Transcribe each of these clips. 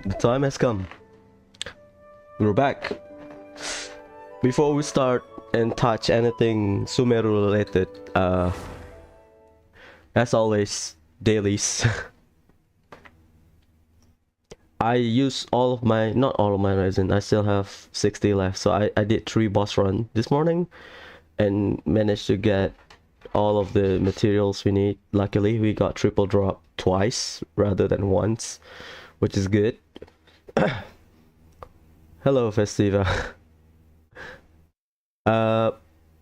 the time has come. We're back. Before we start and touch anything Sumeru related, as always, dailies. I use all of my, not all of my resin, I still have 60 left, so I did 3 boss run this morning and managed to get all of the materials we need. Luckily we got triple drop twice rather than once, which is good. Hello Festiva.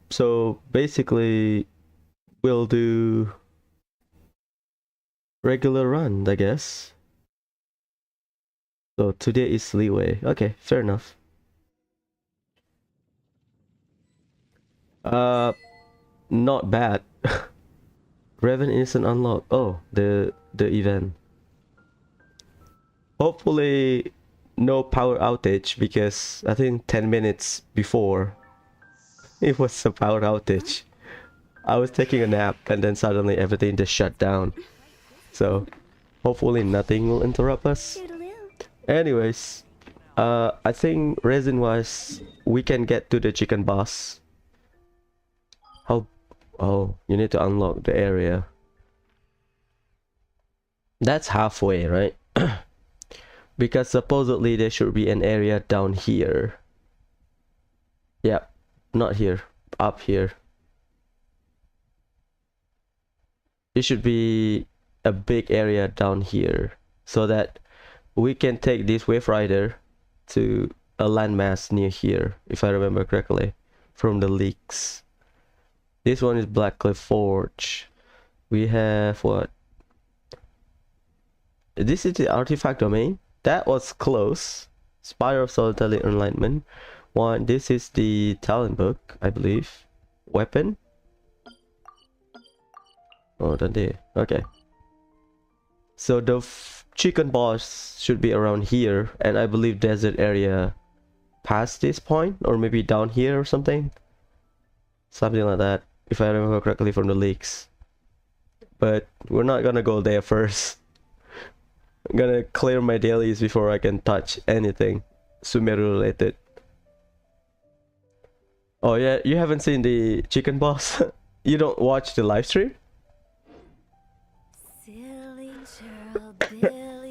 So basically we'll do regular run, I guess. So today is leeway. Okay, fair enough. Not bad. Raven isn't unlocked. Oh, the event. Hopefully no power outage, because I think 10 minutes before it was a power outage. I was taking a nap and then suddenly everything just shut down. So hopefully nothing will interrupt us. Anyways, I think resin wise we can get to the chicken boss. How? Oh, you need to unlock the area. That's halfway, right? Because supposedly there should be an area down here. Yep, not here, up here. It should be a big area down here so that we can take this wave rider to a landmass near here, if I remember correctly, from the leaks. This one is Blackcliff Forge. We have what? This is the artifact domain. That was close. Spire of Solitary Enlightenment. One. This is the talent book, I believe. Weapon. Oh, that day. Okay. So the chicken boss should be around here, and I believe desert area past this point, or maybe down here or something. Something like that, if I remember correctly from the leaks. But we're not gonna go there first. I'm gonna clear my dailies before I can touch anything Sumeru related. Oh yeah, you haven't seen the chicken boss? You don't watch the live stream?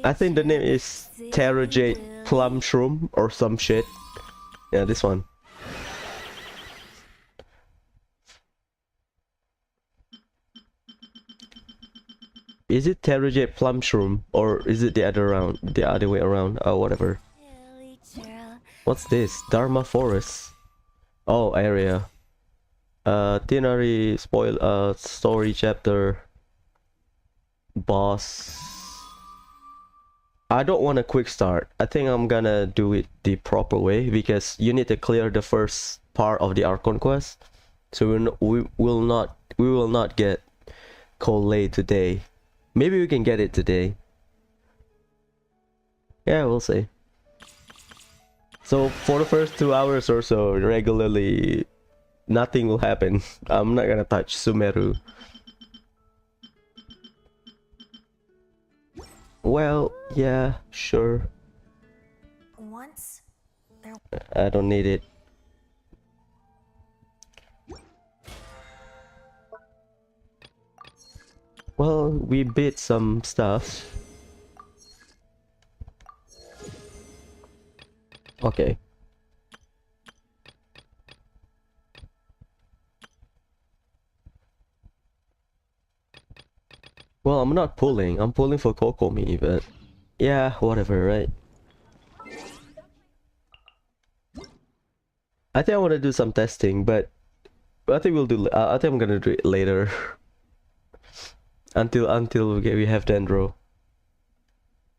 I think the name is Terrajade Plum Shroom or some shit. Yeah, this one. Is it Terrajade Plum Shroom or is it the other way around? Oh, whatever. What's this? Dharma Forest. Oh, area. Tinary story chapter. Boss. I don't want a quick start. I think I'm gonna do it the proper way, because you need to clear the first part of the Archon quest. So we will not get Collate today. Maybe we can get it today. Yeah, we'll see. So for the first 2 hours or so, regularly, nothing will happen. I'm not gonna touch Sumeru. Well, yeah, sure. Once there... I don't need it. Well, we beat some stuff. Okay. Well, I'm not pulling. I'm pulling for Kokomi, but yeah, whatever, right? I think I want to do some testing, but I think we'll do. I think I'm gonna do it later. until we have Dendro.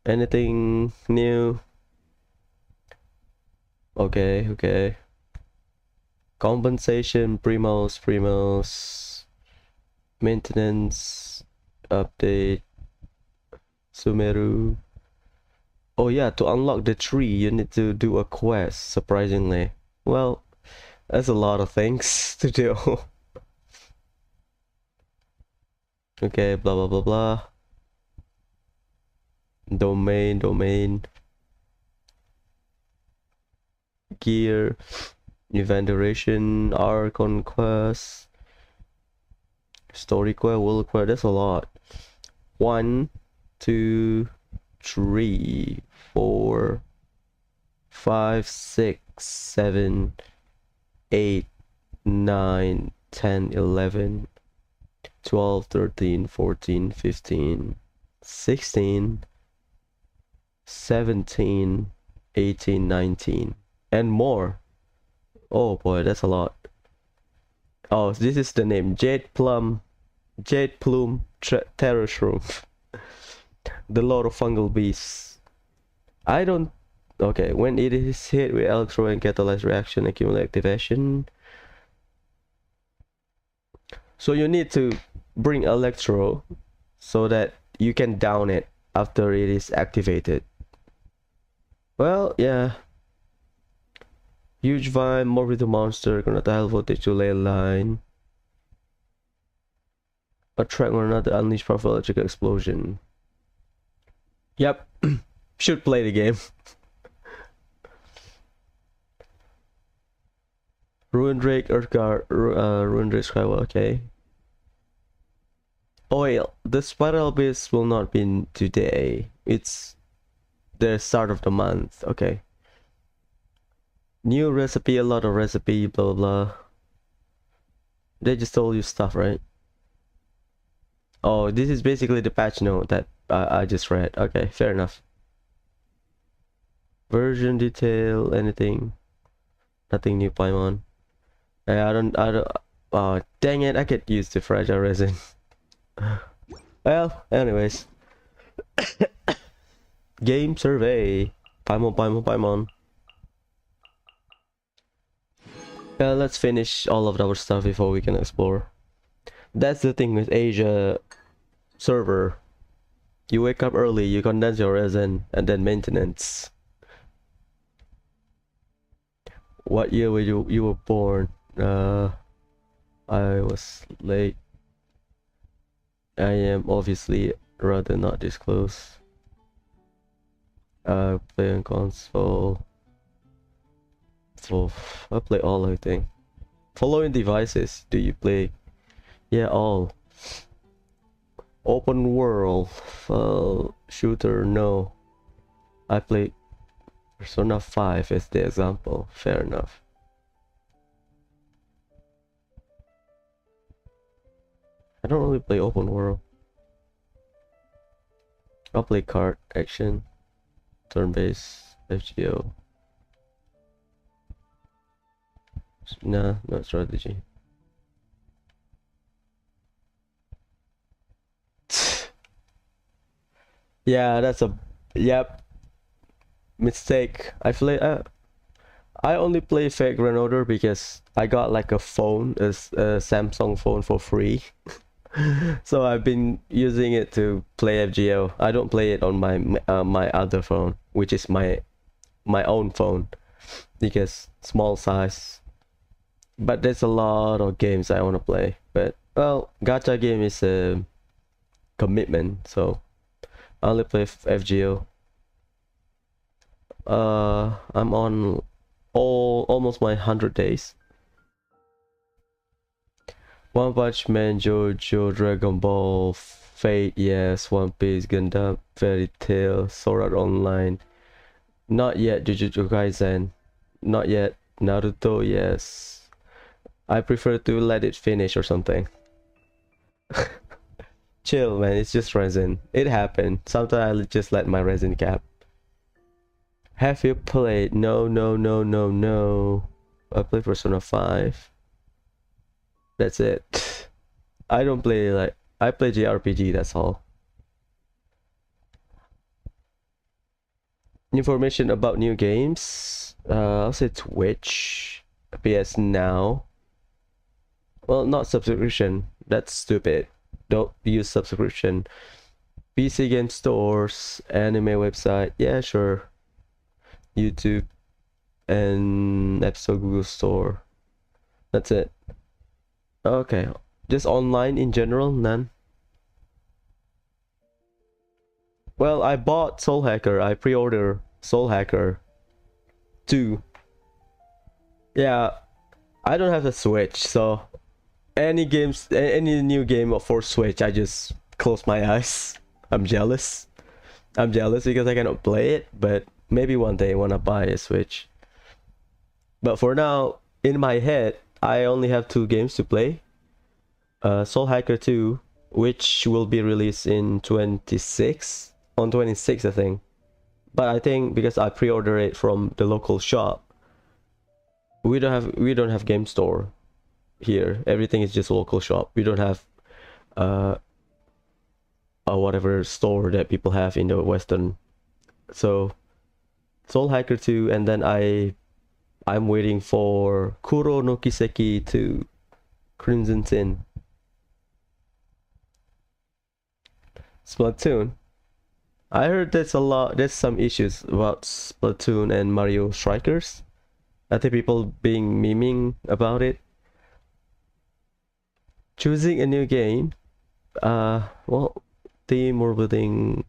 Anything new? Okay. Compensation, Primos. Maintenance, update, Sumeru. Oh yeah, to unlock the tree, you need to do a quest, surprisingly. Well, that's a lot of things to do. Okay, blah blah blah blah. Domain. gear, event duration, hour conquest, story quest, world quest. That's a lot. 1, 2, 3, 4, 5, 6, 7, 8, 9, 10, 11, 12, 13, 14, 15, 16, 17, 18, 19, and more. Oh boy, that's a lot. Oh, this is the name. Jade Plume Terror Shroom. The Lord of Fungal Beasts. I don't... Okay, when it is hit with Electro and Catalyzed Reaction, accumulate activation. So you need to bring Electro so that you can down it after it is activated. Well, yeah. Huge Vine, Morbid Monster, gonna high voltage to ley line. Attract or another unleash powerful electrical explosion. Yep. Should play the game. Ruin Drake, Earthguard, Ruin Drake Skywell, okay. Oil. The Spiral Beast will not be today. It's the start of the month, okay. New recipe, a lot of recipe, blah blah blah. They just told you stuff, right? Oh, this is basically the patch note that I just read. Okay, fair enough. Version detail, anything. Nothing new Paimon. I don't, oh, dang it, I get used to fragile resin. Well, anyways. Game survey. Paimon. Well, let's finish all of our stuff before we can explore. That's the thing with Asia server. You wake up early, you condense your resin, and then maintenance. What year were you were born? I was late. I am obviously rather not disclose. Play on console. So I play all, I think. Following devices, do you play? Yeah, all. Open world shooter, no. I play Persona 5 as the example. Fair enough. I don't really play open world. I'll play card, action, turn-based, FGO. Nah, not strategy. Yeah, that's a... Yep. Mistake. I only play Vagrant Order because I got like a phone, a Samsung phone for free. So I've been using it to play FGO. I don't play it on my other phone, which is my own phone, because small size. But there's a lot of games I want to play. But well, gacha game is a commitment, so I only play FGO. I'm on almost my 100 days. One Punch Man, JoJo, Dragon Ball, Fate, yes, One Piece, Gundam, Fairy Tail, Sword Art Online. Not yet, Jujutsu Kaisen. Not yet, Naruto, yes. I prefer to let it finish or something. Chill, man, it's just resin. It happened. Sometimes I just let my resin cap. Have you played? No. I play Persona 5. That's it. I don't play like... I play JRPG, that's all. Information about new games. I'll say Twitch. PS Now. Well, not subscription. That's stupid. Don't use subscription. PC game stores. Anime website. Yeah, sure. YouTube. And App Store, Google Store. That's it. Okay, just online in general, none. Well, I bought Soul Hacker. I pre-order Soul Hacker 2. Yeah, I don't have the Switch, so any new game for Switch, I just close my eyes. I'm jealous. I'm jealous because I cannot play it, but maybe one day when I buy a Switch. But for now, in my head, I only have two games to play. Soul Hacker 2, which will be released in 26 on 26, I think. But I think because I pre-order it from the local shop, we don't have game store here. Everything is just local shop. We don't have uh whatever store that people have in the Western. So Soul Hacker 2, and then I'm waiting for Kuro no Kiseki 2, Crimson Sin. Splatoon. I heard there's some issues about Splatoon and Mario Strikers. I think people being memeing about it. Choosing a new game. Well, theme or building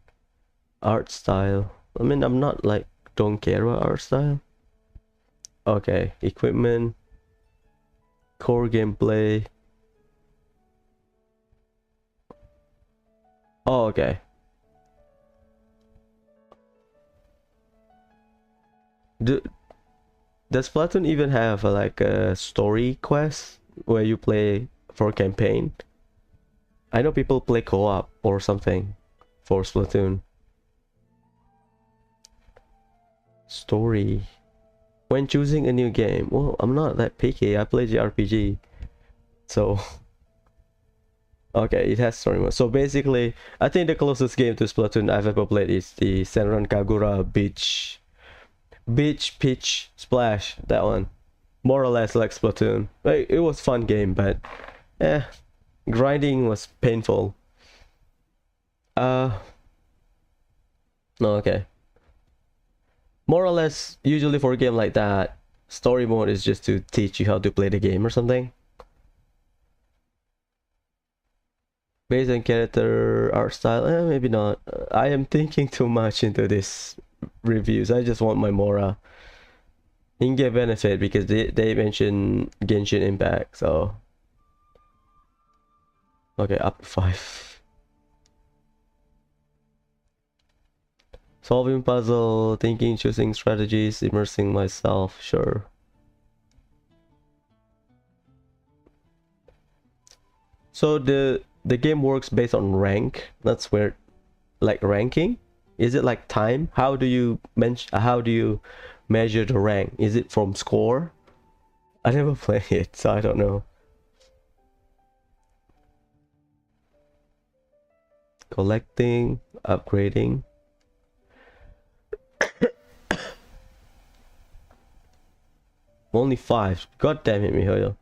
art style. I mean, I'm not like don't care about art style. Okay, equipment, core gameplay. Oh, okay. Do, does Splatoon even have like a story quest where you play for campaign? I know people play co-op or something for Splatoon. Story. When choosing a new game, well, I'm not that picky. I play JRPG, so okay, it has story mode. So basically, I think the closest game to Splatoon I've ever played is the Senran Kagura Beach Pitch Splash. That one, more or less like Splatoon. Like, it was fun game, but eh, grinding was painful. Uh, no, okay. More or less, usually for a game like that, story mode is just to teach you how to play the game or something. Based on character art style, maybe not. I am thinking too much into this reviews. I just want my Mora in-game benefit because they mention Genshin Impact. So okay, up to 5. Solving puzzle, thinking, choosing strategies, immersing myself. Sure. So the game works based on rank. That's where, like, ranking. Is it like time? How do you measure the rank? Is it from score? I never played it, so I don't know. Collecting, upgrading. Only 5. God damn it, Mihoyo.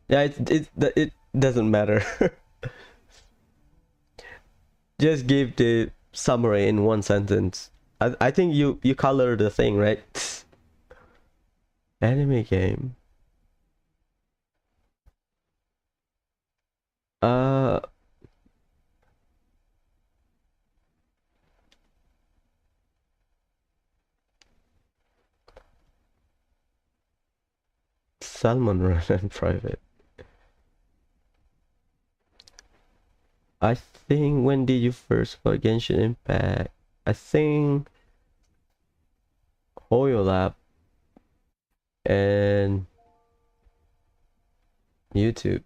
Yeah, it doesn't matter. Just give the summary in one sentence. I think you color the thing, right? Anime game. Uh, Salmon Run and Private. I think when did you first play Genshin Impact? I think Hoyo Lab and YouTube.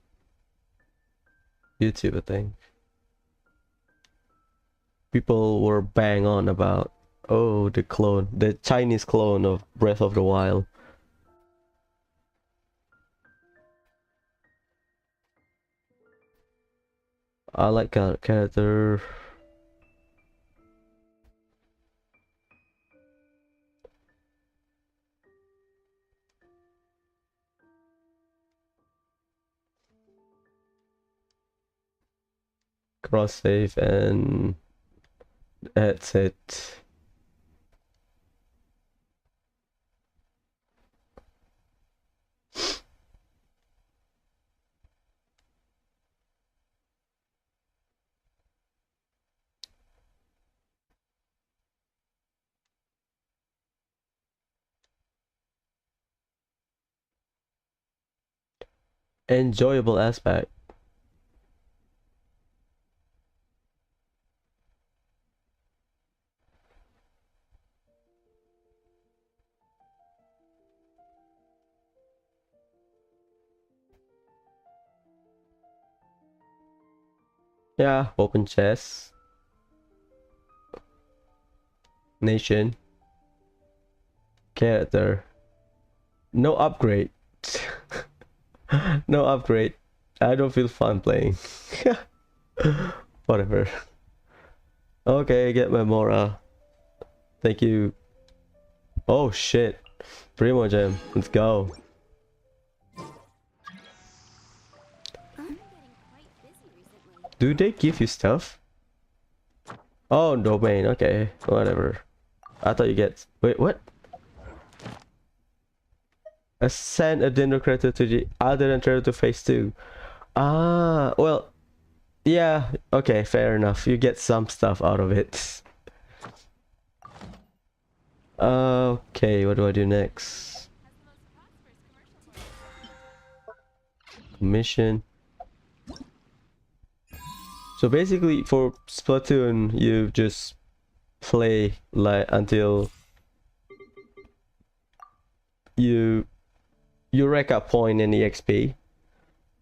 YouTube, I think. People were bang on about, oh, the Chinese clone of Breath of the Wild. I like character. Cross save and that's it. enjoyable aspect. Yeah, open chest. Nation. Character. No upgrade. No upgrade. I don't feel fun playing. Whatever. Okay, get my Mora. Thank you. Oh shit. Primo Gem. Let's go. Do they give you stuff? Oh, domain. Okay, whatever. I thought you get. Wait, what? Ascend a dinner crater to the other enter to phase 2. Ah, well, yeah. Okay, fair enough. You get some stuff out of it. Okay, what do I do next? Mission. So basically, for Splatoon, you just play like until you rack up point in EXP,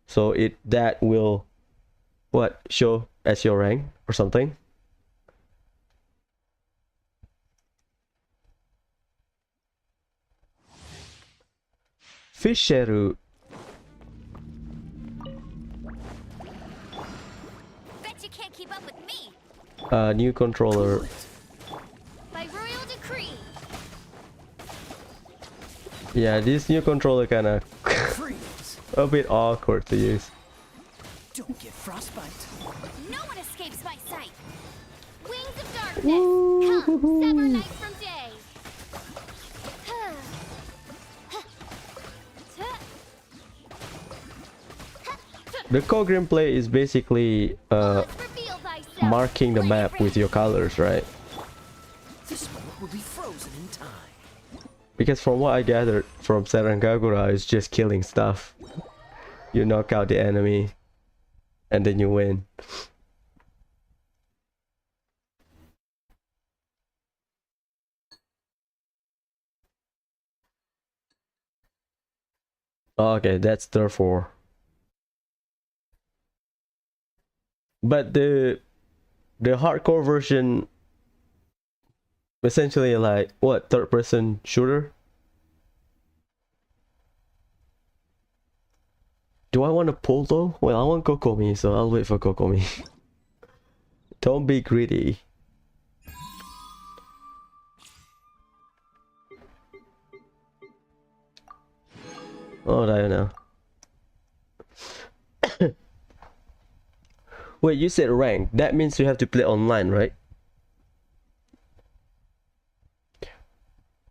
so that will what show as your rank or something. Fisheru. Bet you can't keep up with me. New controller. By royal decree. Yeah, this new controller kinda a bit awkward to use. Don't get frostbite. No one escapes my sight. Wings of darkness, come, sever night from day. The co-game play is basically Reveal thyself. marking the map with your colors, right? This moment will be frozen in time. Because from what I gathered from Sarangagura, it's just killing stuff. You knock out the enemy, and then you win. Okay, that's therefore. But the hardcore version essentially like what, third person shooter? Do I want a pull though? Well, I want Kokomi, so I'll wait for Kokomi. Don't be greedy. Oh, I don't know. Wait, you said rank. That means you have to play online, right?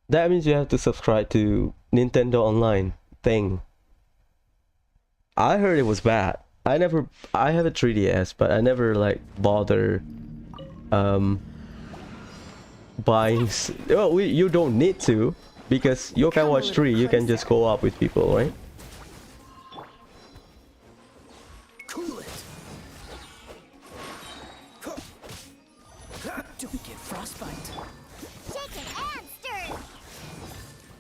That means you have to subscribe to Nintendo Online thing. I heard it was bad. I have a 3DS, but I never like bother buying well, you don't need to, because Yokai Watch 3 you can just go up with people, right? Cool it. Don't get frostbite. Shaken and stirred.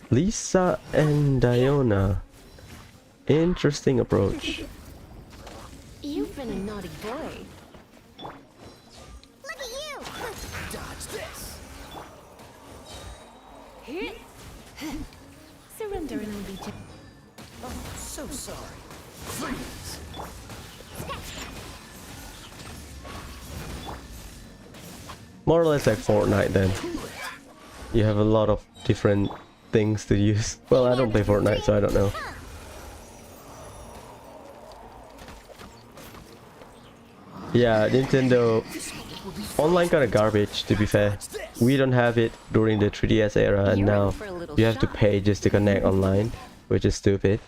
Lisa and Diona. Interesting approach. You've been a naughty boy. Look at you. Dodge this. Surrender and I'll be Oh, so sorry. Freeze. More or less like Fortnite then. You have a lot of different things to use. Well, I don't play Fortnite, so I don't know. Yeah, Nintendo online kind of garbage, to be fair. We don't have it during the 3DS era, and You're in now for a little you have to shock. pay just to connect online, which is stupid.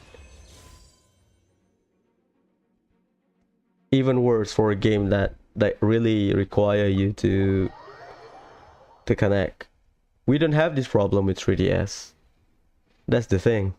Even worse for a game that really require you to connect. We don't have this problem with 3DS. That's the thing.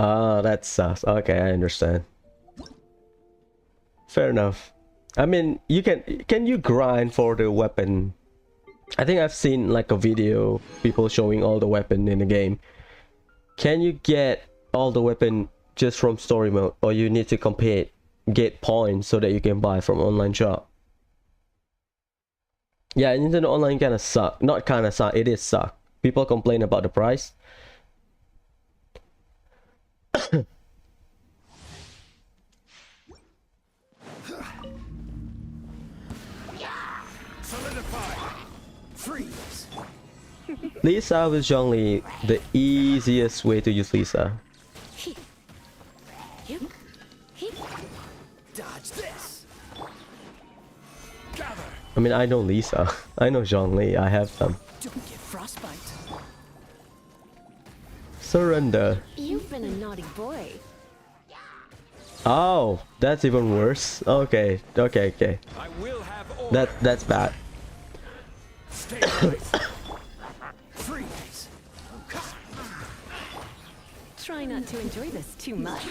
Ah, that sucks. Okay, I understand. Fair enough. I mean, can you grind for the weapon? I think I've seen like a video people showing all the weapon in the game. Can you get all the weapon just from story mode, or you need to compete, get points so that you can buy from online shop? Yeah, Nintendo Online kind of suck. Not kind of suck. It is suck. People complain about the price. Solidify. Freeze. Lisa was generally the easiest way to use Lisa. Dodge this. Gather. I mean, I know Lisa. I know Zhongli. I have them. Don't get frostbite. Surrender. You've been a naughty boy. Oh, that's even worse. Okay, okay. I will have order. That's bad. Stay alive. Freeze. Try not to enjoy this too much.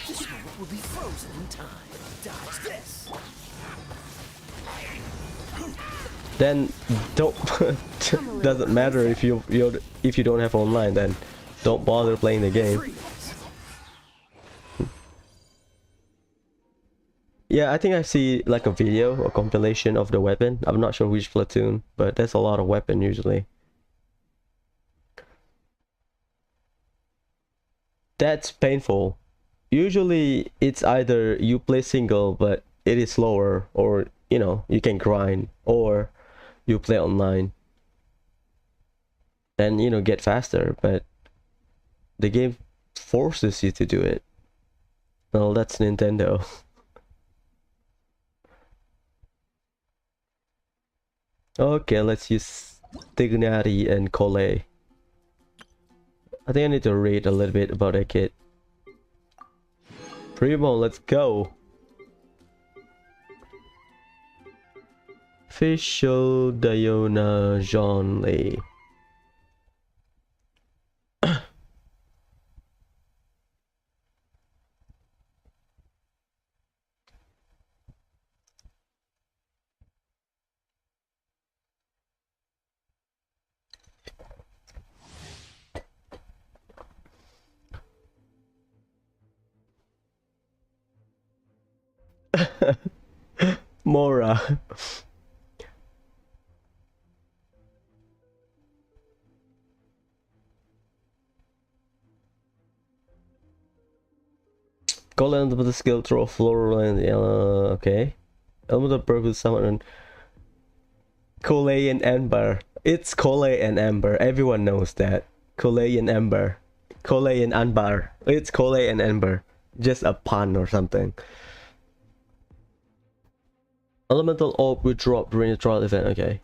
This moment will be frozen in time. Dodge this. Then don't. Doesn't matter if you don't have online. Then don't bother playing the game. Freeze. Yeah, I think I see like a video or compilation of the weapon. I'm not sure which platoon, but there's a lot of weapon usually. That's painful. Usually it's either you play single but it is slower, or you know, you can grind, or you play online and you know, get faster, but the game forces you to do it. Well, that's Nintendo. Okay, let's use Dignity and Cole. I think I need to read a little bit about that kid. Primo, let's go. Official Diona Jean Lee. Mora. Gold element with the skill throw floral and yellow. Okay. Element of purple summon Cole and Ember. It's Cole and Ember. Everyone knows that. Cole and Ember. Cole and Anbar. It's Cole and Ember. Just a pun or something. Elemental orb will drop during the trial event. Okay.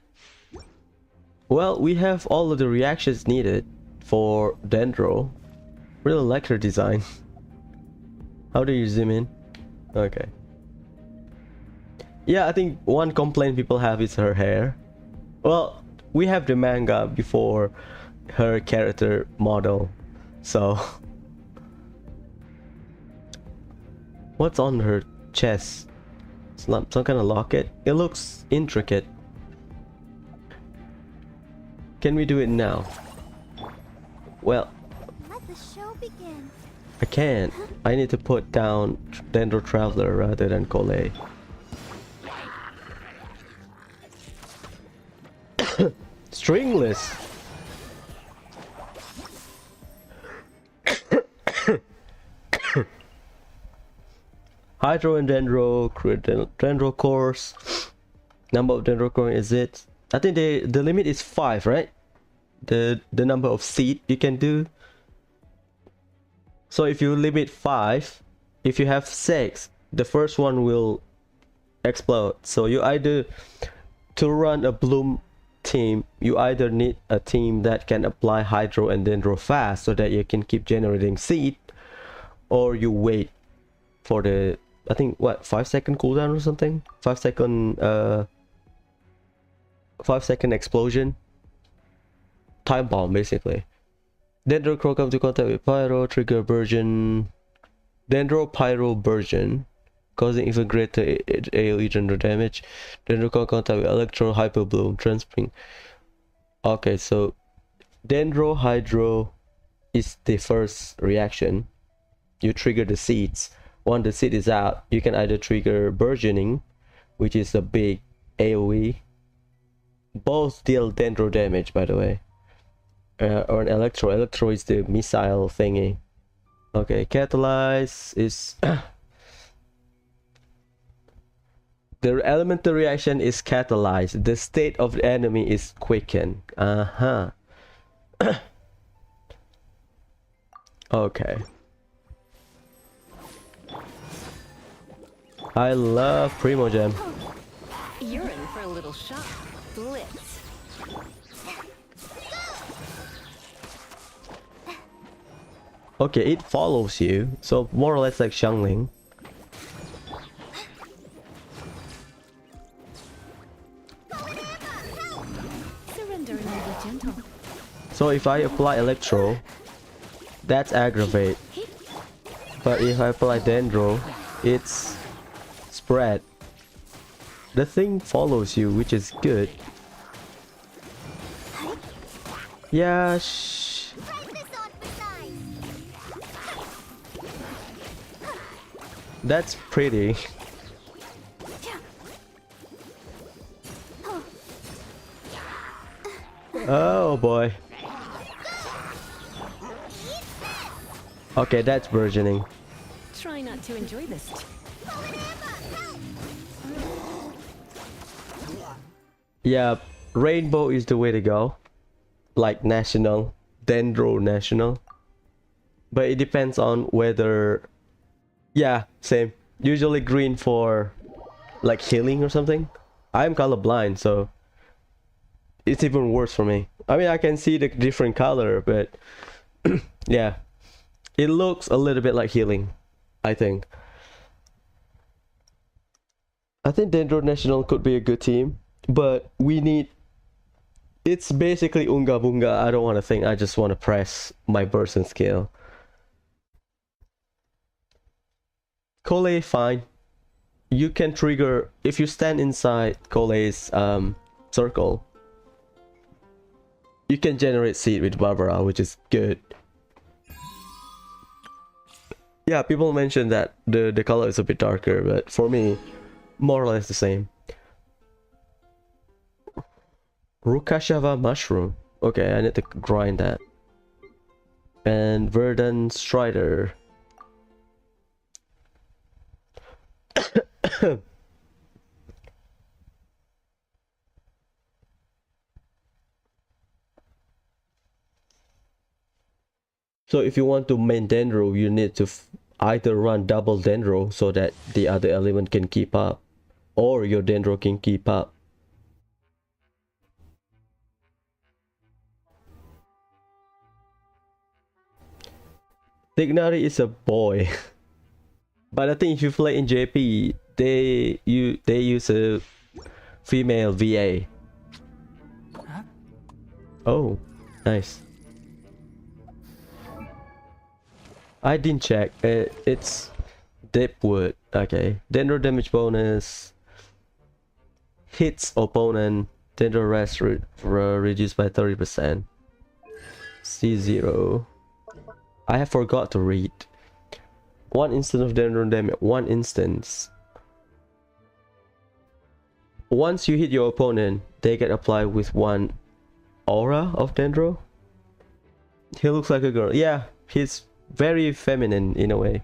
Well, we have all of the reactions needed for Dendro. Really like her design. How do you zoom in? Okay. Yeah, I think one complaint people have is her hair. Well, we have the manga before her character model, so what's on her chest? Some kind of locket. It looks intricate. Can we do it now? Well, Let the show begin. I can't. I need to put down Dendro Traveler rather than Cole. Stringless. Hydro and Dendro, Dendro cores. Number of Dendro core is it? I think the limit is 5, right? The number of seed you can do. So if you limit 5, if you have 6, the first one will explode. So you either, to run a bloom team, you either need a team that can apply Hydro and Dendro fast so that you can keep generating seed, or you wait for the, I think what, 5-second cooldown or something? 5-second 5-second explosion. Time bomb basically. Dendro come to contact with Pyro, trigger burgeon. Dendro Pyro burgeon, causing even greater AoE Dendro damage. Dendro come contact with Electro, Hyper Bloom, Transpring. Okay, so Dendro Hydro is the first reaction. You trigger the seeds. Once the seed is out, you can either trigger burgeoning, which is a big AoE. Both deal Dendro damage, by the way. Or an Electro. Electro is the missile thingy. Okay, Catalyze is... the elemental reaction is catalyzed. The state of the enemy is quickened. Okay. I love Primogem. You're in for a little shock. Blitz. Okay, it follows you, so more or less like Xiangling. Surrender and be gentle. So if I apply Electro, that's aggravate. But if I apply Dendro, it's spread. The thing follows you, which is good. Yeah, that's pretty. Oh boy. Okay, that's burgeoning. Try not to enjoy this. Yeah, Rainbow is the way to go. Like national, Dendro national. But it depends on whether... Yeah, same. Usually green for like healing or something. I'm colorblind, so it's even worse for me. I mean, I can see the different color, but yeah, it looks a little bit like healing, I think. I think Dendro National could be a good team, but we need... It's basically Unga Bunga. I don't want to think, I just want to press my burst and scale. Cole, fine. You can trigger if you stand inside Cole's circle. You can generate seed with Barbara, which is good. Yeah, people mentioned that the color is a bit darker, but for me, more or less the same. Rukashava mushroom. Okay, I need to grind that. And Verdant Strider. So if you want to main Dendro, you need to either run double Dendro so that the other element can keep up, or your Dendro can keep up. Tignari is a boy. But I think if you play in JP, they use a female VA. Huh? Oh, nice. I didn't check. It's Deepwood. Okay. Dendro damage bonus. Hits opponent. Dendro rest reduced by 30%. C0. I have forgot to read. One instance of Dendro damage. One instance. Once you hit your opponent, they get applied with one aura of Dendro. He looks like a girl. Yeah, he's very feminine in a way.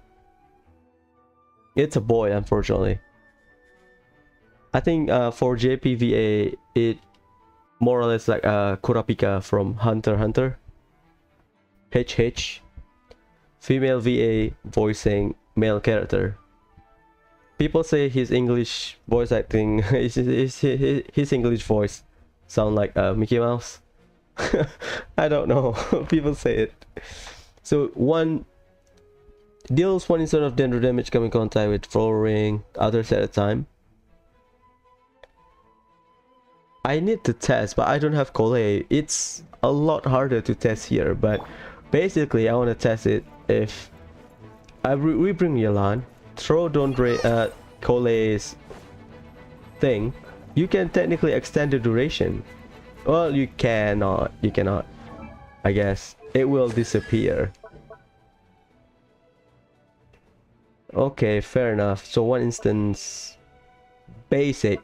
It's a boy, unfortunately. I think for JPVA, it more or less like Kurapika from Hunter x Hunter. HH. Female VA voicing male character. People say his English voice acting, his English voice sound like Mickey Mouse. I don't know. People say it. So one deals one instead of Dendro damage coming in contact with flowering, others at a time. I need to test, but I don't have Cole. It's a lot harder to test here, but Basically, I want to test it. If we bring Yalan, throw Cole's thing, you can technically extend the duration. Well, you cannot. You cannot. I guess it will disappear. Okay, fair enough. So one instance, basic,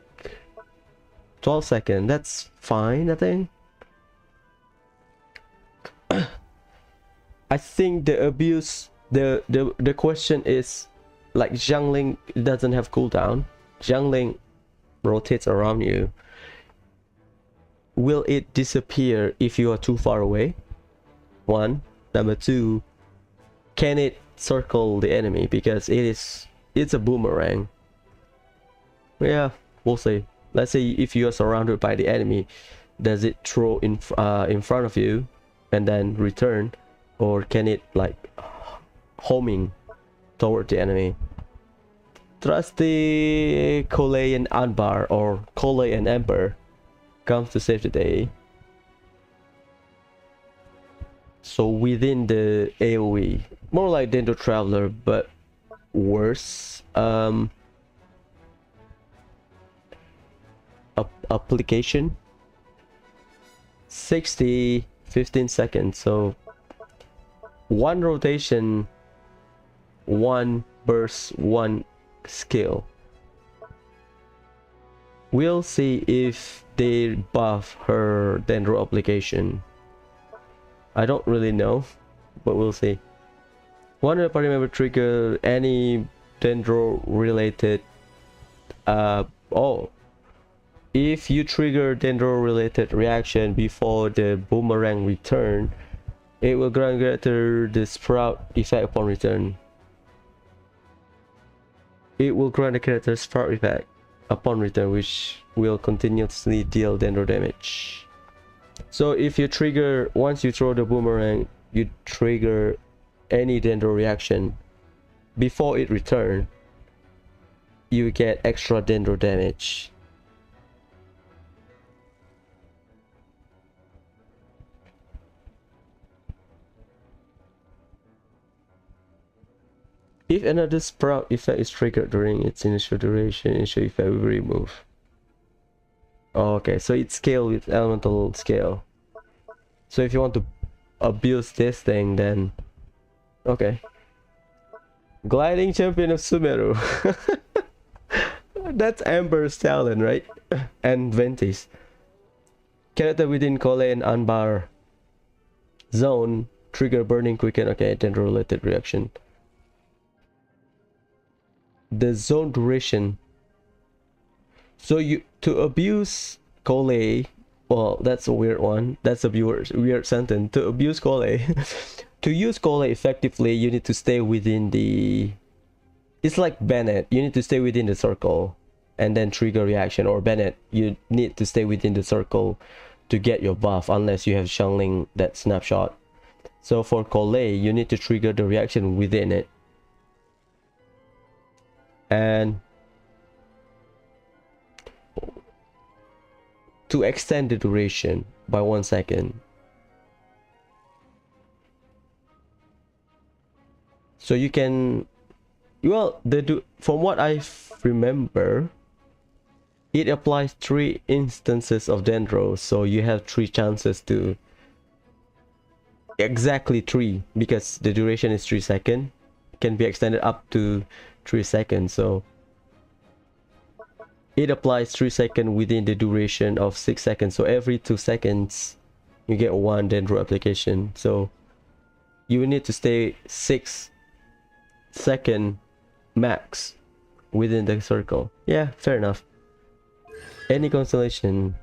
12 seconds. That's fine, I think. I think the abuse, the question is, like Xiangling doesn't have cooldown. Xiangling rotates around you. Will it disappear if you are too far away? One. Number two, can it circle the enemy, because it's a boomerang. Yeah, we'll see. Let's say if you are surrounded by the enemy, does it throw in front of you and then return, or can it like homing toward the enemy? Trust the Cole and Anbar, or Cole and Ember comes to save the day. So within the AoE, more like Dendro Traveler, but worse. Application 60, 15 seconds. So one rotation, one burst, one skill. We'll see if they buff her Dendro application. I don't really know, but we'll see. One of the party member trigger any Dendro related if you trigger Dendro related reaction before the boomerang return, it will grant greater the sprout effect upon return. It will grant a greater sprout effect upon return, which will continuously deal Dendro damage. So if you trigger, once you throw the boomerang, you trigger any Dendro reaction before it return, you get extra Dendro damage. If another sprout effect is triggered during its initial duration, initial effect will be removed. Okay, so it's scale with elemental scale. So if you want to abuse this thing, then okay. Gliding champion of Sumeru. That's Amber's talent, right? And Ventis. Character within Cole and Anbar zone trigger burning quicken. Okay, Dendro related reaction. The zone duration. So you to abuse Cole, well, that's a weird one. That's a weird sentence. To abuse Cole, to use Cole effectively, you need to stay within the. It's like Bennett. You need to stay within the circle, and then trigger reaction. Or Bennett, you need to stay within the circle to get your buff, unless you have Xiangling that snapshot. So for Cole, you need to trigger the reaction within it. And to extend the duration by 1 second. So you can, well, from what I remember, it applies 3 instances of Dendro, so you have 3 chances to, exactly 3, because the duration is 3 seconds, can be extended up to 3 seconds. So it applies 3 seconds within the duration of 6 seconds. So every 2 seconds you get 1 Dendro application. So you need to stay 6 seconds max within the circle. Yeah, fair enough. Any constellation.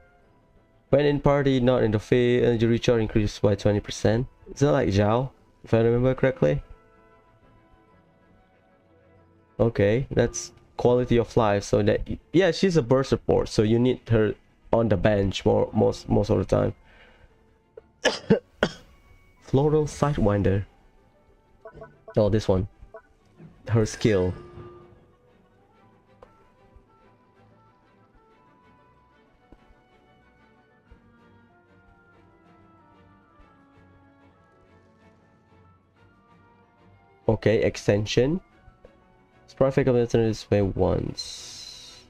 When in party, not in the field, energy recharge increases by 20%. Is that like Zhao, if I remember correctly? Okay, that's quality of life. So that, yeah, she's a burst support, so you need her on the bench most of the time. Floral Sidewinder. Oh, this one. Her skill. Okay, extension. Sprite effect of the turn this way once.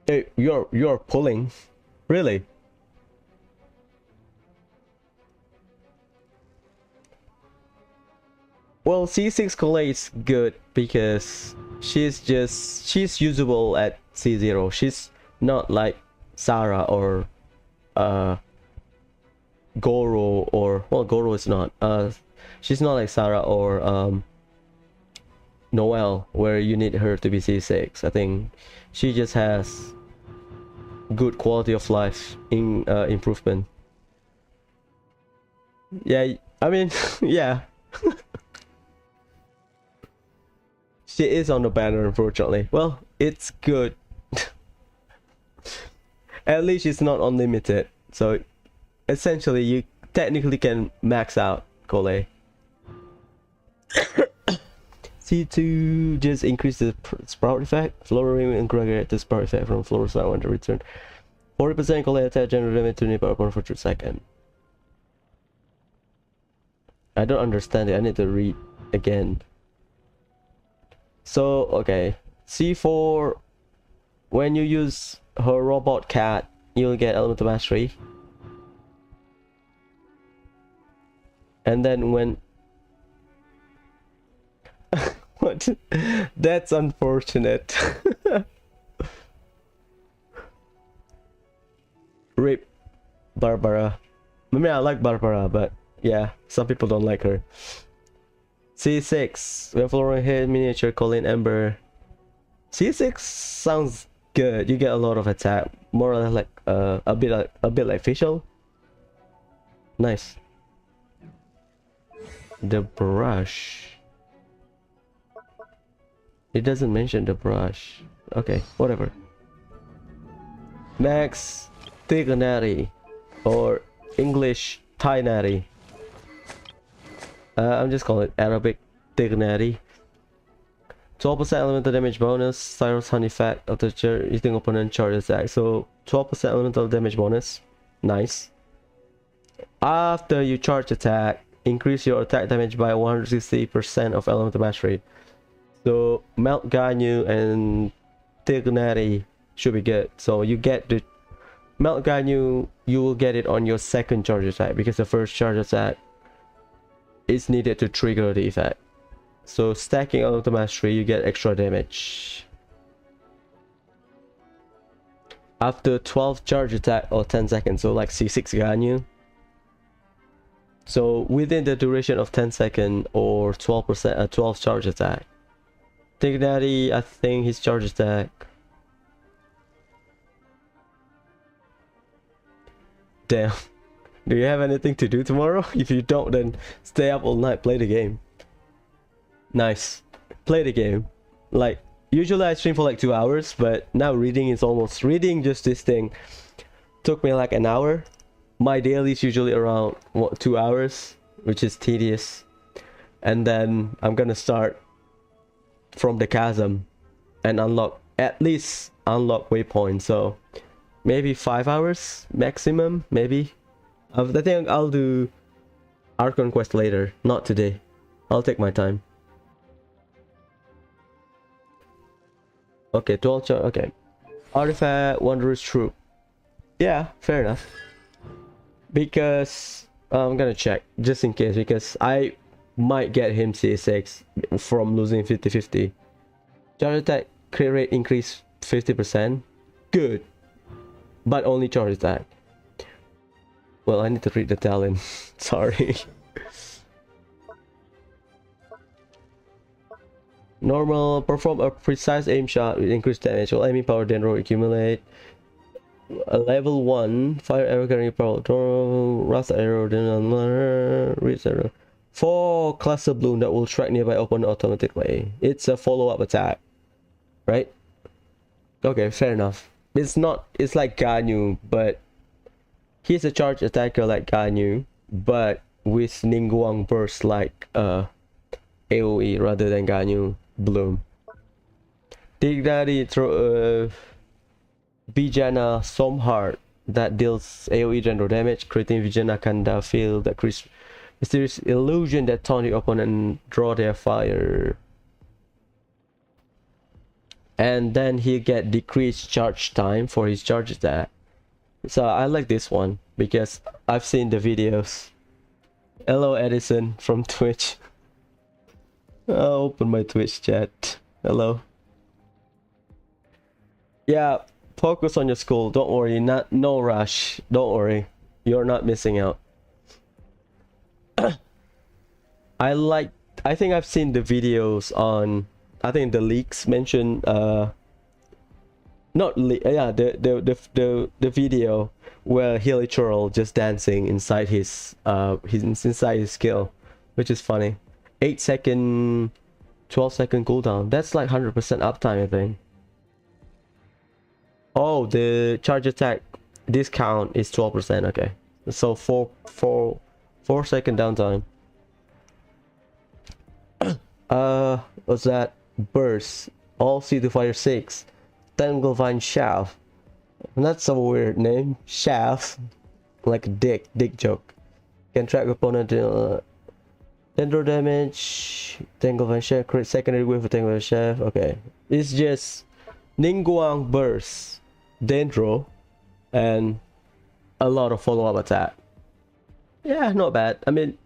Hey, you're pulling, really? Well, C6 Collei is good because she's usable at C0. She's not like Sarah or Goro, or well, Goro is not. She's not like Sarah or Noelle, where you need her to be C6. I think she just has good quality of life in improvement. Yeah, I mean, yeah. She is on the banner, unfortunately. Well, it's good. At least it's not unlimited, so essentially you technically can max out Collei. C2 just increase the sprout effect. Flowering and aggregate the sprout effect from floor side when to return. 40% Collei attack general damage to nearby opponent for 2 seconds. I don't understand it. I need to read again. So, okay. C4, when you use her robot cat, you'll get elemental mastery. And then when... What? That's unfortunate. Rip Barbara. I mean, I like Barbara, but yeah, some people don't like her. C6, when flooring hit miniature Colin Ember. C6 sounds good. You get a lot of attack, more or less like a bit like facial. Nice. The brush. It doesn't mention the brush. Okay, whatever. Max Tignari, or English Tainari. I'm just calling it Arabic Dignity. 12% elemental damage bonus, Cyrus Honey effect of the eating opponent charge attack. So 12% elemental damage bonus. Nice. After you charge attack, increase your attack damage by 160% of elemental mastery. So Melt Ganyu and Dignity should be good. So you get the Melt Ganyu, you will get it on your second charge attack because the first charge attack is needed to trigger the effect. So stacking elemental mastery, you get extra damage. After 12 charge attack or 10 seconds, so like C6 Ganyu. So within the duration of 10 seconds or 12% 12 charge attack. Dignity, I think his charge attack. Damn. Do you have anything to do tomorrow? If you don't, then stay up all night, play the game. Nice. Play the game. Like, usually I stream for like 2 hours, but now reading just this thing took me like an hour. My daily is usually around, what, 2 hours, which is tedious. And then I'm gonna start from the chasm and at least unlock waypoint. So maybe 5 hours maximum, maybe. I think I'll do Archon Quest later, not today. I'll take my time. Okay, 12 charge, okay. Artifact, Wanderer's Troop. Yeah, fair enough. Because, I'm gonna check, just in case, because I might get him C6 from losing 50-50. Charge attack, crit rate increase 50%. Good. But only charge attack. Well, I need to read the talent. Sorry. Normal, perform a precise aim shot with increased damage. While aiming power then roll accumulate. A level 1, fire arrow carrying power. Rust arrow then another. Reach arrow. 4 cluster bloom that will strike nearby opponent automatically. It's a follow-up attack. Right? Okay, fair enough. It's like Ganyu, but he's a charge attacker like Ganyu, but with Ningguang burst like AoE rather than Ganyu Bloom. Dignity Vijana Somhart that deals AoE general damage. Creating Vijana Kanda feel that mysterious illusion that taunt your opponent and draw their fire. And then he get decreased charge time for his charge attack. So I like this one because I've seen the videos. Hello Edison from Twitch. I'll open my Twitch chat. Hello. Yeah, focus on your school. Don't worry. No rush. Don't worry. You're not missing out. I think I've seen the videos on, I think the leaks mentioned not le yeah, the video where Hilichurl just dancing inside his inside his skill, which is funny. 8-second 12-second cooldown. That's like 100% uptime, I think. Oh, the charge attack discount is 12%. Okay, so 4-second downtime. What's that? Burst. All see to fire 6. Tanglevine Shaft. That's a weird name. Shaft. Like a dick joke. Can track opponent Dendro damage. Tanglevine Shaft. Create secondary wave for Tanglevine Shaft. Okay. It's just Ningguang Burst, Dendro, and a lot of follow-up attack. Yeah, not bad. I mean,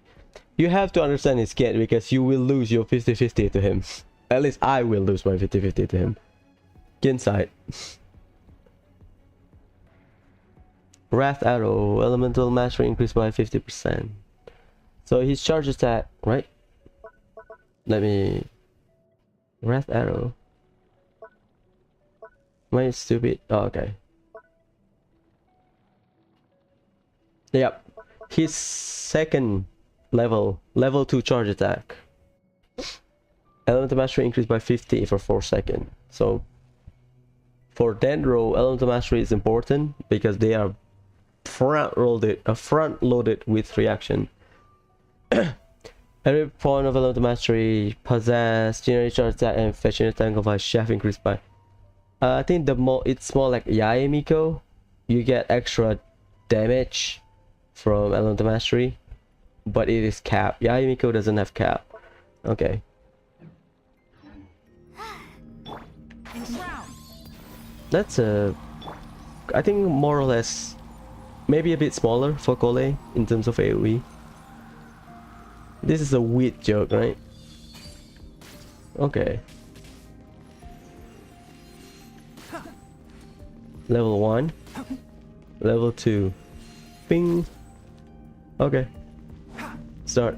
you have to understand his kit because you will lose your 50-50 to him. At least I will lose my 50-50 to him. Insight. Wrath Arrow. Elemental mastery increased by 50%. So his charge attack, right? Let me... Wrath Arrow. Am I stupid? Oh, okay. Yep. His second level 2 charge attack. Elemental mastery increased by 50 for 4 seconds. So for Dendro, elemental mastery is important because they are front loaded with reaction. Every point of elemental mastery possess generate charge attack and fetch an tangle by shaft increased by. I think it's more like Yae Miko. You get extra damage from elemental mastery, but it is capped. Yae Miko doesn't have cap. Okay. That's I think more or less, maybe a bit smaller for Kole in terms of AoE. This is a weird joke, right? Okay. Level 1. Level 2. Bing. Okay. Start.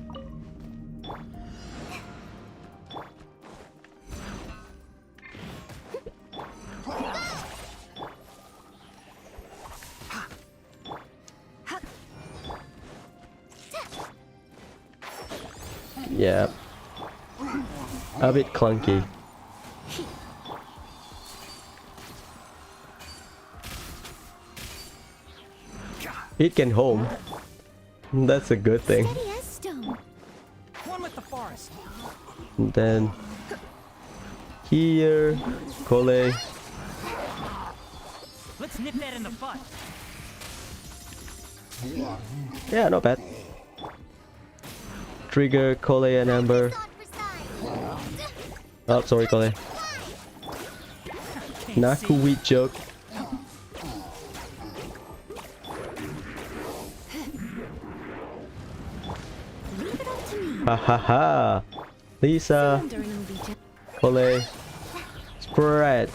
Yeah. A bit clunky. It can home. That's a good thing. Steady as stone. One with the forest. And then here, Kole. Let's nip that in the butt. Yeah, not bad. Trigger, Kole and Amber. Oh, sorry, Kole. Naku weed joke. Ha ha ha. Lisa. Kole. Spread.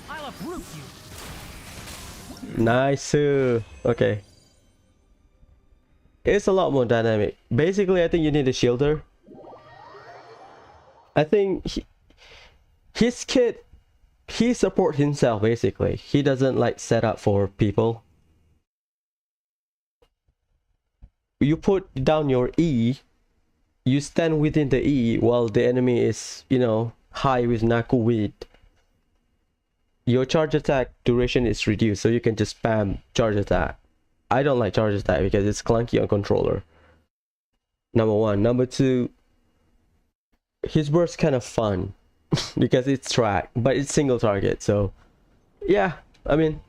I'll uproot you. Nice. Okay. It's a lot more dynamic. Basically, I think you need a shielder. I think his kit, he supports himself basically. He doesn't like set up for people. You put down your E, you stand within the E while the enemy is, you know, high with Naku weed. Your charge attack duration is reduced, so you can just spam charge attack. I don't like charge attack because it's clunky on controller. Number 1. Number 2, his burst kind of fun because it's track, but it's single target. So yeah, I mean,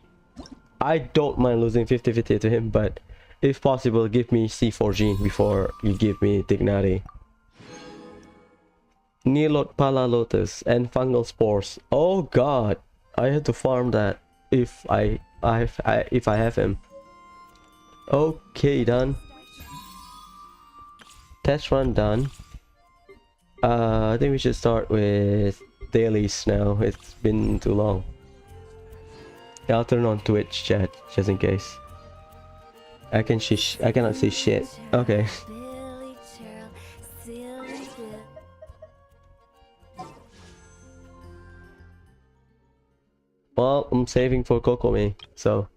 I don't mind losing 50-50 to him, but if possible, give me C4 Gene before you give me Dignity. Nilot Pala Lotus and Fungal Spores. Oh god, I had to farm that if I have him. Okay, done. Test run done. I think we should start with dailies now. It's been too long. Yeah, I'll turn on Twitch chat just in case. I cannot see shit. Okay. Well, I'm saving for Kokomi, so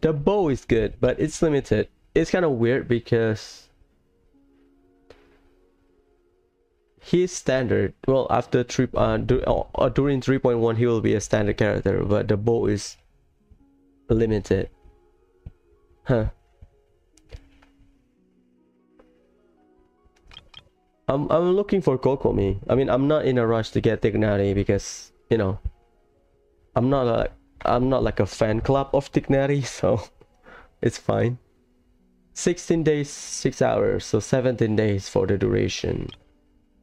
the bow is good, but it's limited. It's kind of weird because he's standard. Well, after during 3.1 he will be a standard character, but the bow is limited. Huh. I'm looking for Kokomi. I mean, I'm not in a rush to get Dignity because, you know, I'm not like a fan club of Dignity, so it's fine. 16 days, 6 hours, so 17 days for the duration.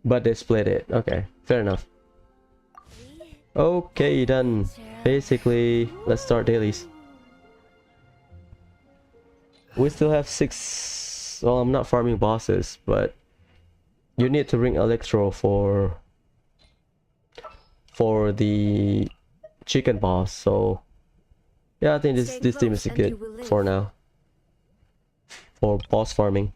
But they split it. Okay, fair enough. Okay, done. Basically, let's start dailies. We still have 6. Well, I'm not farming bosses, but you need to bring Electro for the chicken boss. So yeah, I think this team is good for now for boss farming.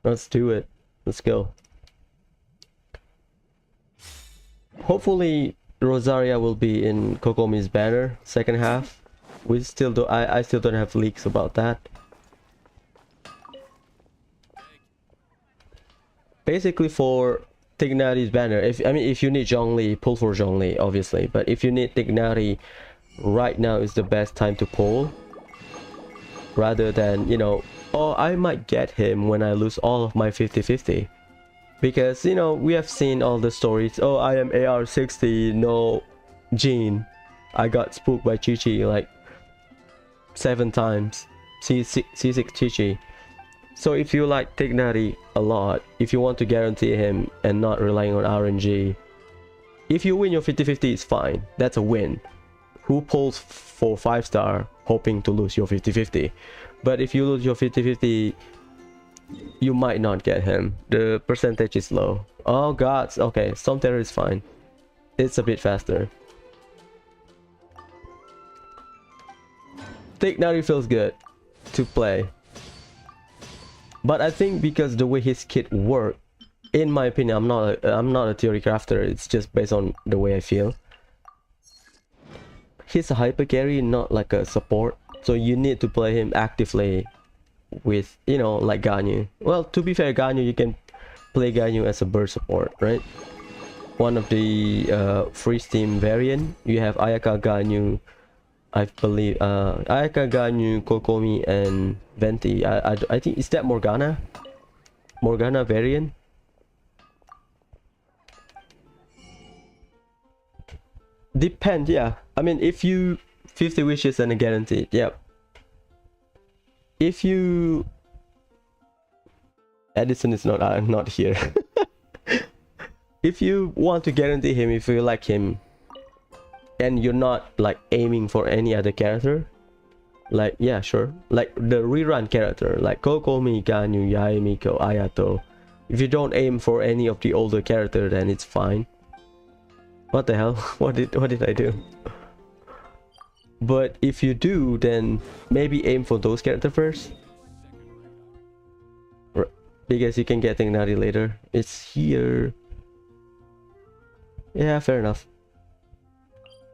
Let's do it. Let's go. Hopefully Rosaria will be in Kokomi's banner second half. We still do. I still don't have leaks about that. Basically for Tignari's banner, if you need Zhongli, pull for Zhongli, obviously. But if you need Tignari, right now is the best time to pull. Rather than, you know, oh, I might get him when I lose all of my 50-50. Because, you know, we have seen all the stories. Oh, I am AR60, no Jean. I got spooked by Chi-Chi like 7 times. C6 Chi-Chi. So if you like Tignari a lot, if you want to guarantee him and not relying on RNG, if you win your 50-50, it's fine. That's a win. Who pulls for 5-star hoping to lose your 50-50? But if you lose your 50-50, you might not get him. The percentage is low. Oh god, okay, Storm Terror is fine. It's a bit faster. Tignari feels good to play. But I think because the way his kit work, in my opinion, I'm not a theory crafter. It's just based on the way I feel. He's a hyper carry, not like a support. So you need to play him actively with, you know, like Ganyu. Well, to be fair, Ganyu, you can play Ganyu as a burst support, right? One of the free Steam variant, you have Ayaka Ganyu, I believe, Ayaka Ganyu, Kokomi, and Venti. I think, is that Morgana? Morgana variant? Depend, yeah. I mean, if you 50 wishes and a guaranteed, yep. If you Edison is not here. If you want to guarantee him, if you like him, and you're not like aiming for any other character, like, yeah, sure, like the rerun character like Kokomi, Ganyu, Yae, Miko, Ayato. If you don't aim for any of the older character, then it's fine. What the hell? What did I do? But if you do, then maybe aim for those characters first, because you can get Tignari later. It's here. Yeah, fair enough.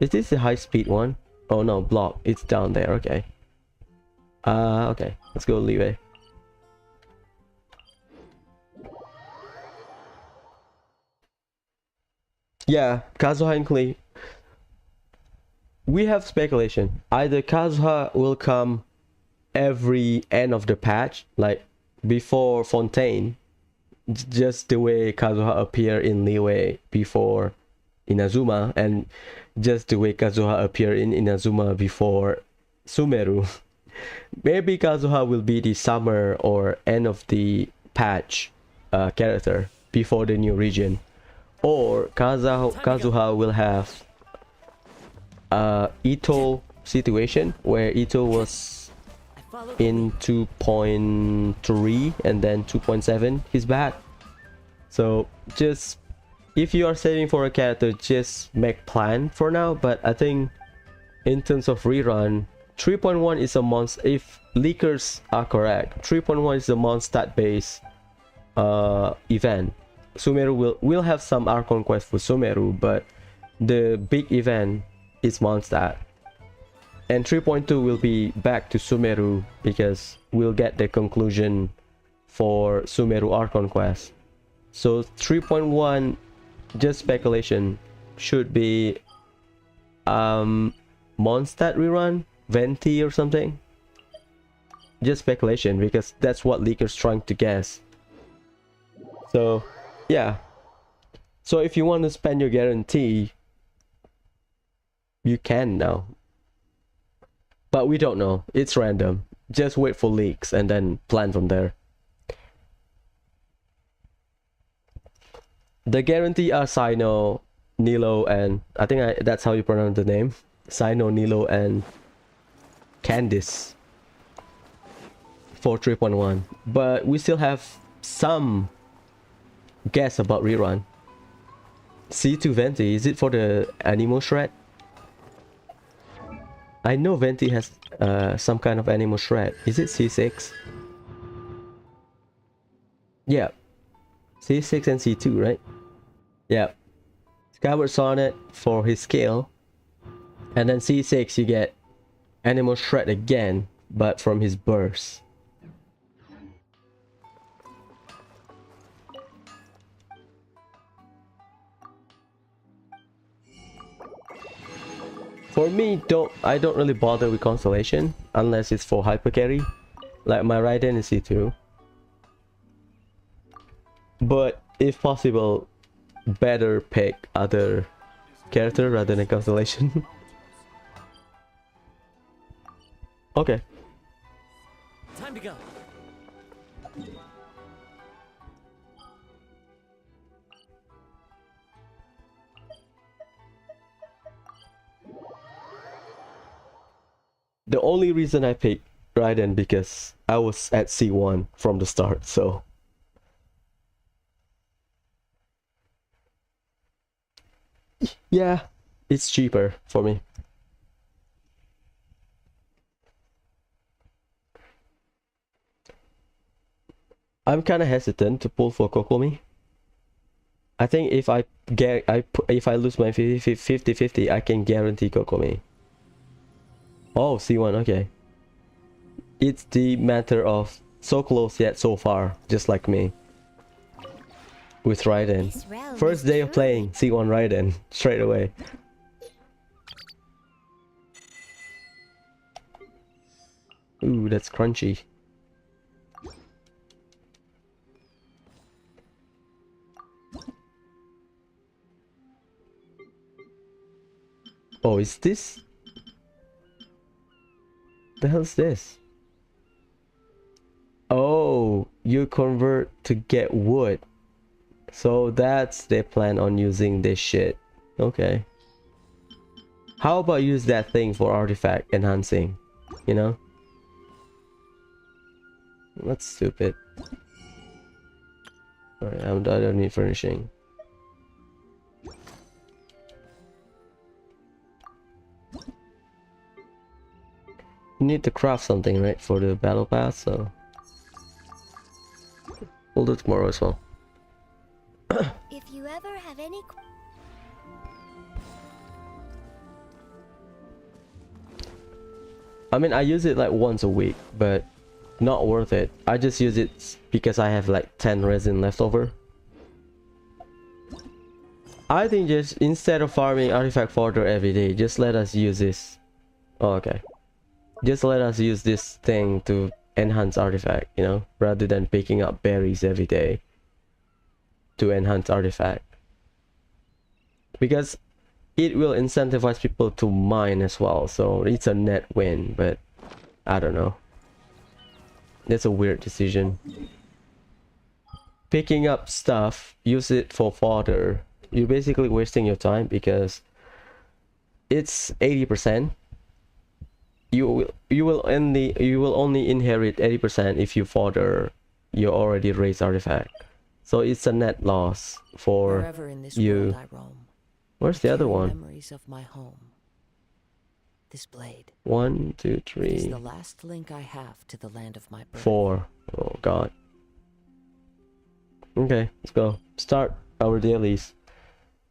Is this the high speed one? Oh no, block. It's down there. Okay. Okay. Let's go leeway. Yeah, Kazuha and Klee. We have speculation. Either Kazuha will come every end of the patch, like before Fontaine, just the way Kazuha appeared in Liyue before Inazuma, and just the way Kazuha appeared in Inazuma before Sumeru. Maybe Kazuha will be the summer or end of the patch character before the new region, or Kazuha will have Ito situation where Ito was I follow. in 2.3 and then 2.7 he's back. So just, if you are saving for a character, just make plan for now. But I think in terms of rerun, 3.1 is a month. If leakers are correct, 3.1 is a Mondstadt based event. Sumeru will have some Archon quest for Sumeru, but the big event is Mondstadt. And 3.2 will be back to Sumeru because we'll get the conclusion for Sumeru Archon quest. So 3.1, just speculation, should be Mondstadt rerun, Venti or something. Just speculation because that's what leakers trying to guess. So yeah. So if you want to spend your guarantee, you can now. But we don't know. It's random. Just wait for leaks and then plan from there. The guarantee are Sino, Nilo, and I think that's how you pronounce the name. Sino, Nilo, and Candice for 3.1. But we still have some guess about rerun. C2 Venti, is it for the animal shred? I know Venti has some kind of animal shred. Is it C6? Yeah. C6 and C2, right? Yeah. Skyward Sonnet for his skill. And then C6 you get animal shred again, but from his burst. For me, I don't really bother with Constellation unless it's for hyper carry. Like my Raiden is C2. But if possible, better pick other character rather than Constellation. Okay. Time to go. The only reason I picked Raiden because I was at C1 from the start, so yeah, it's cheaper for me. I'm kind of hesitant to pull for Kokomi. I think if I lose my 50-50, I can guarantee Kokomi. Oh, C1, okay. It's the matter of so close yet so far, just like me. With Raiden. This realm First is day of true. playing, C1 Raiden, straight away. Ooh, that's crunchy. Oh, is this? The hell's this? Oh, you convert to get wood. So that's their plan on using this shit. Okay. How about use that thing for artifact enhancing? You know? That's stupid. Alright, I don't need furnishing. You need to craft something, right, for the battle pass, so we'll do it tomorrow as well. If you ever have any I mean, I use it like once a week, but not worth it. I just use it because I have like 10 resin left over. I think just instead of farming artifact fodder every day, just let us use this. Oh, okay. Just let us use this thing to enhance artifact, you know, rather than picking up berries every day to enhance artifact, because it will incentivize people to mine as well, so it's a net win. But I don't know, that's a weird decision. Picking up stuff, use it for fodder, you're basically wasting your time because it's 80%. You will only inherit 80% if you fodder your already raised artifact. So it's a net loss for Wherever in this you. world I roam, Where's the other carry one? memories of my home. This blade 1, 2, is 3, the last link I have to the land of my birth. 4. Oh god. Okay, let's go. Start our dailies.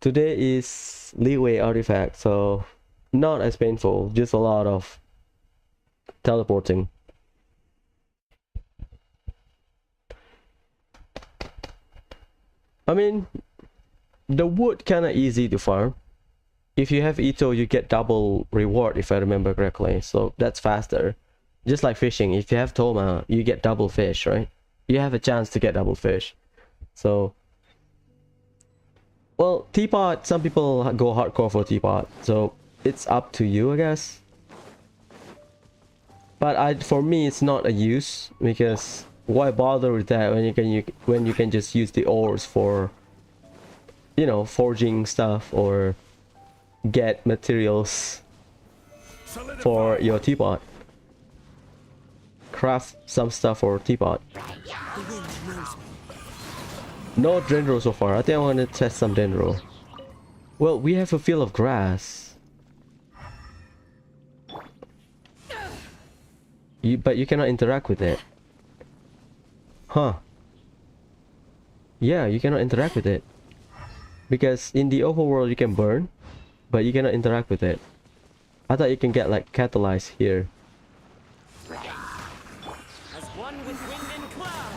Today is leeway artifact, so not as painful, just a lot of teleporting. I mean, the wood kinda easy to farm. If you have Ito, you get double reward if I remember correctly, so that's faster. Just like fishing, if you have Toma, you get double fish, right? You have a chance to get double fish. So, well, teapot, some people go hardcore for teapot, so it's up to you, I guess. But for me, it's not a use, because why bother with that when you can just use the ores for, you know, forging stuff or get materials for your teapot. Craft some stuff for teapot. No dendro so far. I think I want to test some dendro. Well, we have a field of grass. But you cannot interact with it. Huh. Yeah, you cannot interact with it. Because in the overworld you can burn, but you cannot interact with it. I thought you can get like catalyzed here. As one with wind and cloud,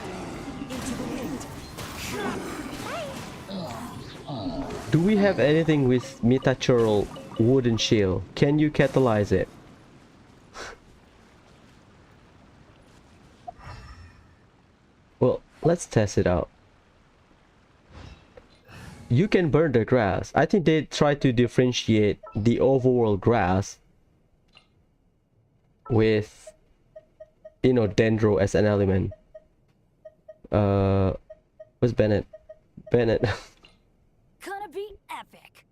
into the wind. Do we have anything with metachurl wooden shield? Can you catalyze it? Well, let's test it out. You can burn the grass. I think they try to differentiate the overworld grass with, you know, dendro as an element. What's Bennett? Bennett. Gonna be epic.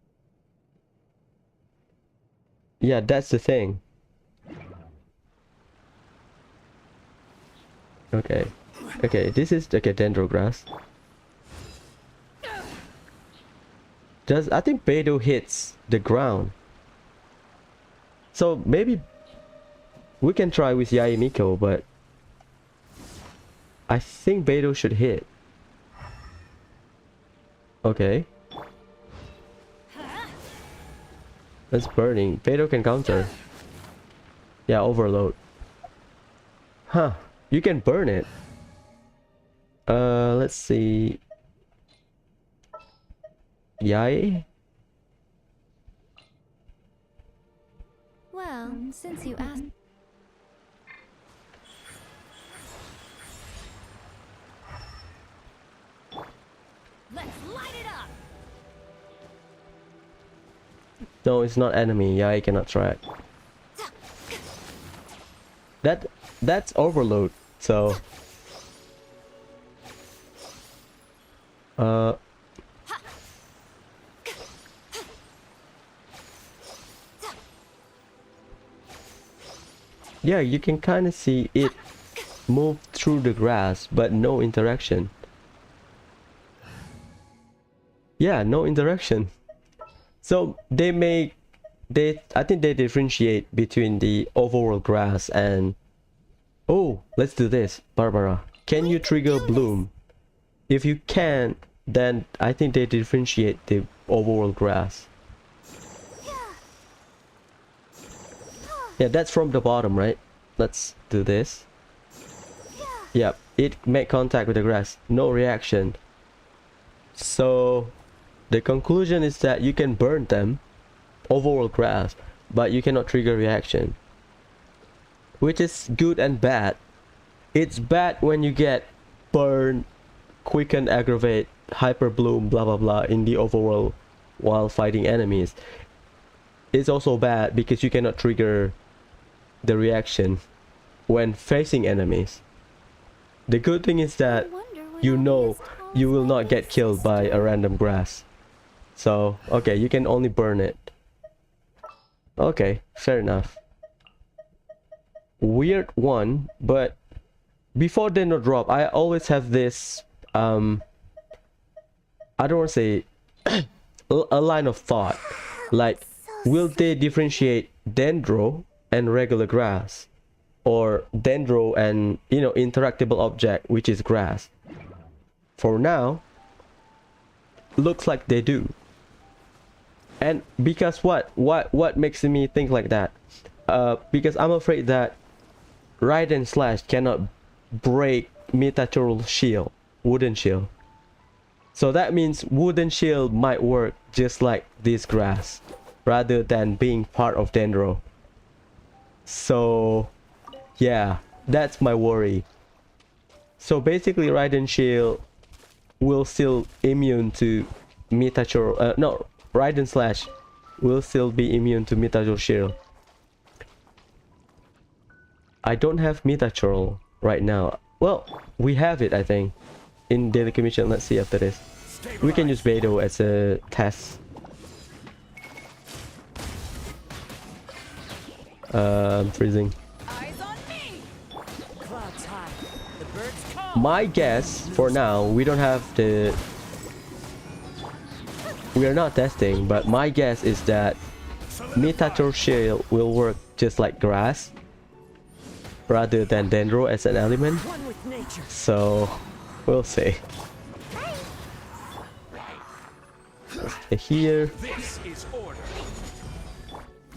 Yeah, that's the thing. Okay. Okay, this is okay, dendro grass. I think Beidou hits the ground. So maybe we can try with Yaimiko, but I think Beidou should hit. Okay. That's burning. Beidou can counter. Yeah, overload. Huh. You can burn it. Let's see. Yai? Well, since you asked. Let's light it up. No, it's not enemy. Yai cannot track. That's overload. So yeah, you can kind of see it move through the grass, but no interaction. Yeah, no interaction. So I think they differentiate between the overworld grass and... Oh, let's do this, Barbara. Can you trigger bloom? If you can, then I think they differentiate the overworld grass. Yeah, that's from the bottom, right? Let's do this. Yep, it made contact with the grass. No reaction. So the conclusion is that you can burn them, overworld grass, but you cannot trigger reaction. Which is good and bad. It's bad when you get burn, quicken, aggravate, hyper bloom, blah blah blah in the overworld while fighting enemies. It's also bad because you cannot trigger the reaction when facing enemies. The good thing is that you know you will not get killed by a random grass. So, okay, you can only burn it. Okay, fair enough. Weird one, but before Dendro drop, I always have this, I don't want to say a line of thought. Like, will they differentiate Dendro and regular grass? Or Dendro and, you know, interactable object, which is grass? For now, looks like they do. And because what makes me think like that? Because I'm afraid that Ride and Slash cannot break Metatural shield, wooden shield. So that means wooden shield might work just like this grass, rather than being part of Dendro. So yeah, that's my worry. So basically Ride and Shield will still immune to Metatural, no, Ride and Slash will still be immune to Metatural shield. I don't have Metatural right now. Well, we have it, I think, in daily commission. Let's see after this. We can use Beidou as a test. I'm freezing. Eyes on me. Clouds high. The birds come. My guess for now, we don't have the. We are not testing, but my guess is that Metatural shield will work just like grass, rather than Dendro as an element. One with nature. So we'll see. Stay here. This is order.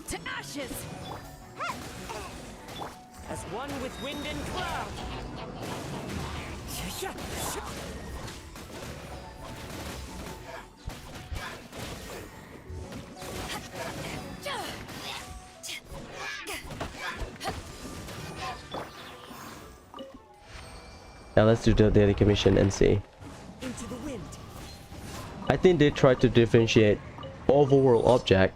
To ashes. As one with wind and cloud. Now let's do the daily commission and see. Into the wind. I think they try to differentiate overworld object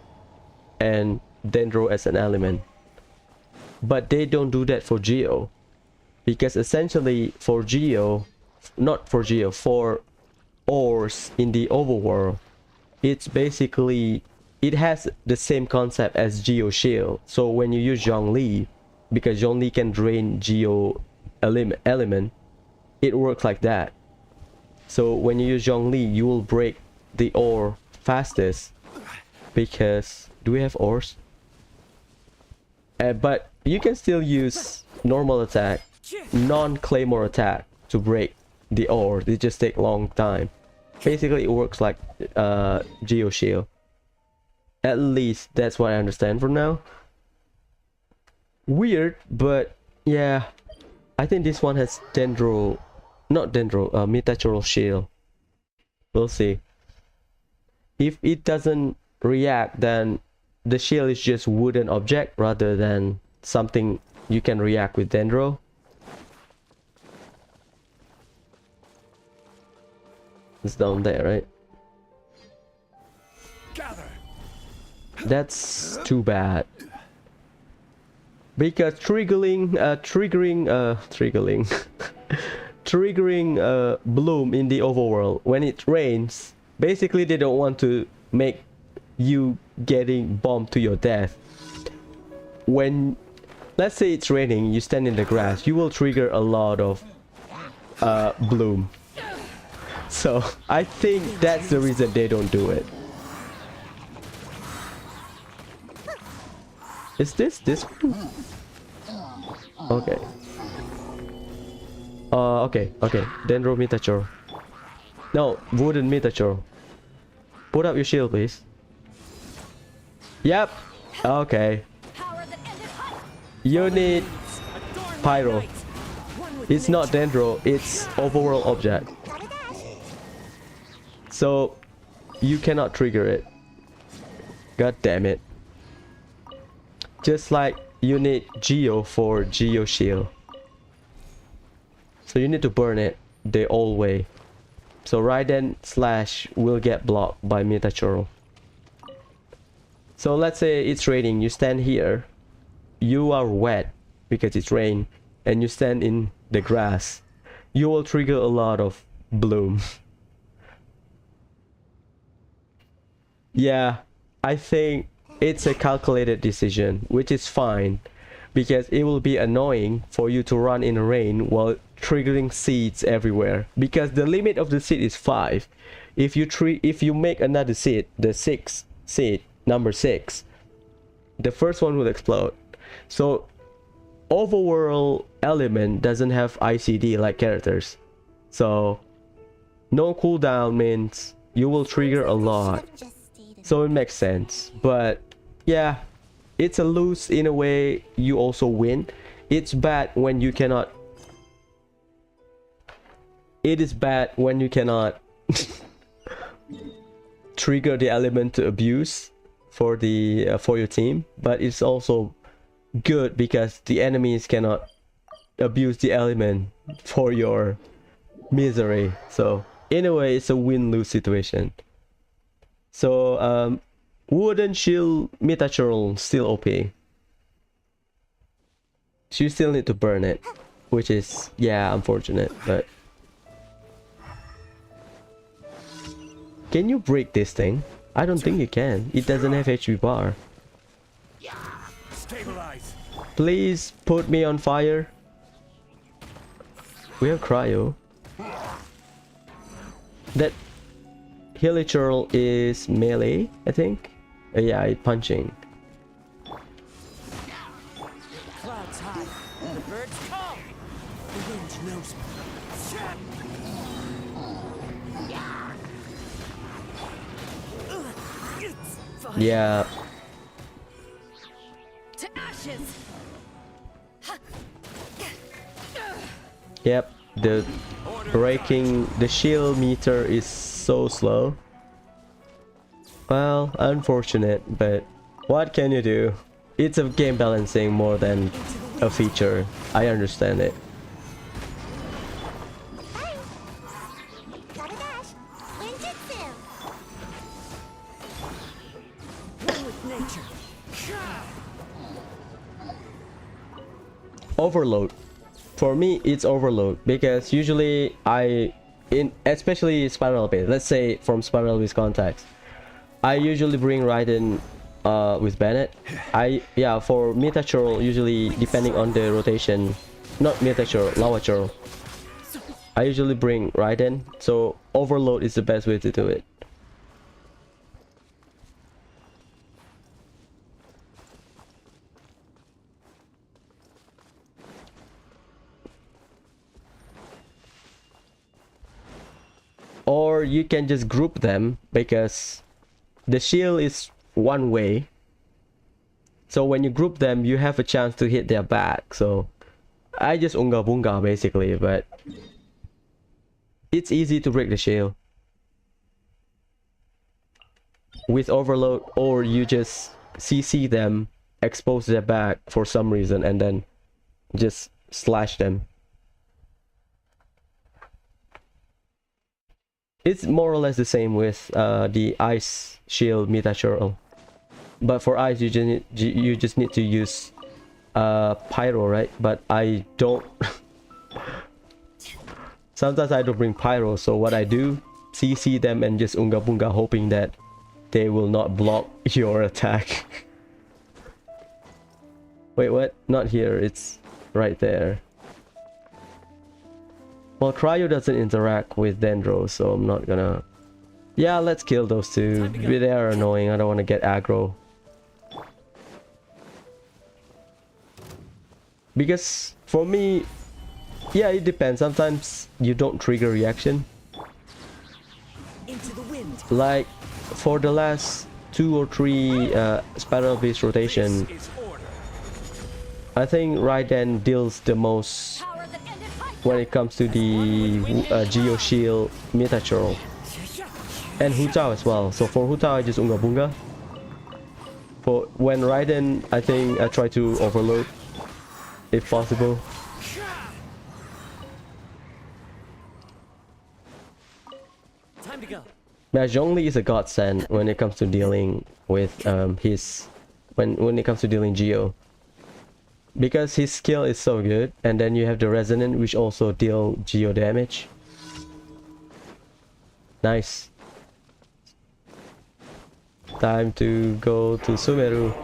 and Dendro as an element. But they don't do that for Geo. Because essentially for Geo, not for Geo, for ores in the overworld, it's basically, it has the same concept as Geo Shield. So when you use Zhongli, because Zhongli can drain Geo element, it works like that. So when you use Zhongli, you will break the ore fastest because, do we have ores? But you can still use normal attack, non-claymore attack to break the ore. It just take long time. Basically it works like Geo Shield. At least that's what I understand for now. Weird, but yeah, I think this one has Dendro, not Dendro, Metatural shield. We'll see. If it doesn't react, then the shield is just wooden object rather than something you can react with Dendro. It's down there, right? Gather. That's too bad. Because triggering bloom in the overworld when it rains, basically they don't want to make you getting bombed to your death. When, let's say it's raining, you stand in the grass, you will trigger a lot of bloom. So I think that's the reason they don't do it. Is this one? Okay. Okay. Dendro Metachor. No, wooden Metachor. Put up your shield, please. Yep. Okay. You need Pyro. It's not Dendro, it's overworld object. So you cannot trigger it. God damn it. Just like you need Geo for Geo Shield. So you need to burn it the old way. So Raiden slash will get blocked by Metachurl. So let's say it's raining, you stand here, you are wet because it's rain, and you stand in the grass, you will trigger a lot of bloom. Yeah, I think it's a calculated decision, which is fine, because it will be annoying for you to run in the rain while triggering seeds everywhere, because the limit of the seed is 5. If you make another seed, the 6th seed, number 6, the first one will explode. So overworld element doesn't have ICD like characters, so no cooldown means you will trigger a lot, so it makes sense. But yeah, it's a lose in a way, you also win. It's bad when you cannot trigger the element to abuse for your team, but it's also good because the enemies cannot abuse the element for your misery. So in a way, it's a win-lose situation. So wooden shield Metachurl still OP. You still need to burn it, which is, yeah, unfortunate. But can you break this thing? I don't think you can. It doesn't have HP bar. Stabilize. Please put me on fire. We have cryo. That Hilichurl is melee, I think. Yeah, it's punching. Clouds high. The birds come. The wind knows me. Yeah. To ashes. Yep. The breaking the shield meter is so slow. Well, unfortunate, but what can you do? It's a game balancing more than a feature. I understand it. Hey! Gotta dash! Ninjutsu! One with nature. Overload. For me, it's overload because usually especially spiral base. Let's say from spiral base contacts, I usually bring Raiden with Bennett. For Metachurl, usually depending on the rotation, not Metachurl, Lava Churl, I usually bring Raiden. So overload is the best way to do it. Or you can just group them because the shield is one way. So when you group them, you have a chance to hit their back. So I just unga bunga basically, but it's easy to break the shield with overload, or you just CC them, expose their back for some reason, and then just slash them. It's more or less the same with the ice shield Metachurl, but for ice you just need to use pyro, right? But I don't. Sometimes I don't bring pyro, so what I do, CC them and just unga bunga, hoping that they will not block your attack. Wait, what? Not here, it's right there. Well, cryo doesn't interact with Dendro, so I'm not gonna... Yeah, let's kill those two. They are annoying, I don't want to get aggro. Because for me, yeah, it depends. Sometimes you don't trigger reaction. Into the wind. Like for the last 2 or 3 spiral base rotation, Is order. I think Raiden deals the most Power that ended my when it comes to the Geo Shield Metachurl. And Hu Tao as well. So for Hu Tao, I just unga bunga. For when Raiden, I think I try to overload if possible. Yeah, Zhongli is a godsend when it comes to dealing with his when it comes to dealing Geo. Because his skill is so good, and then you have the resonant which also deal Geo damage. Nice. Time to go to Sumeru.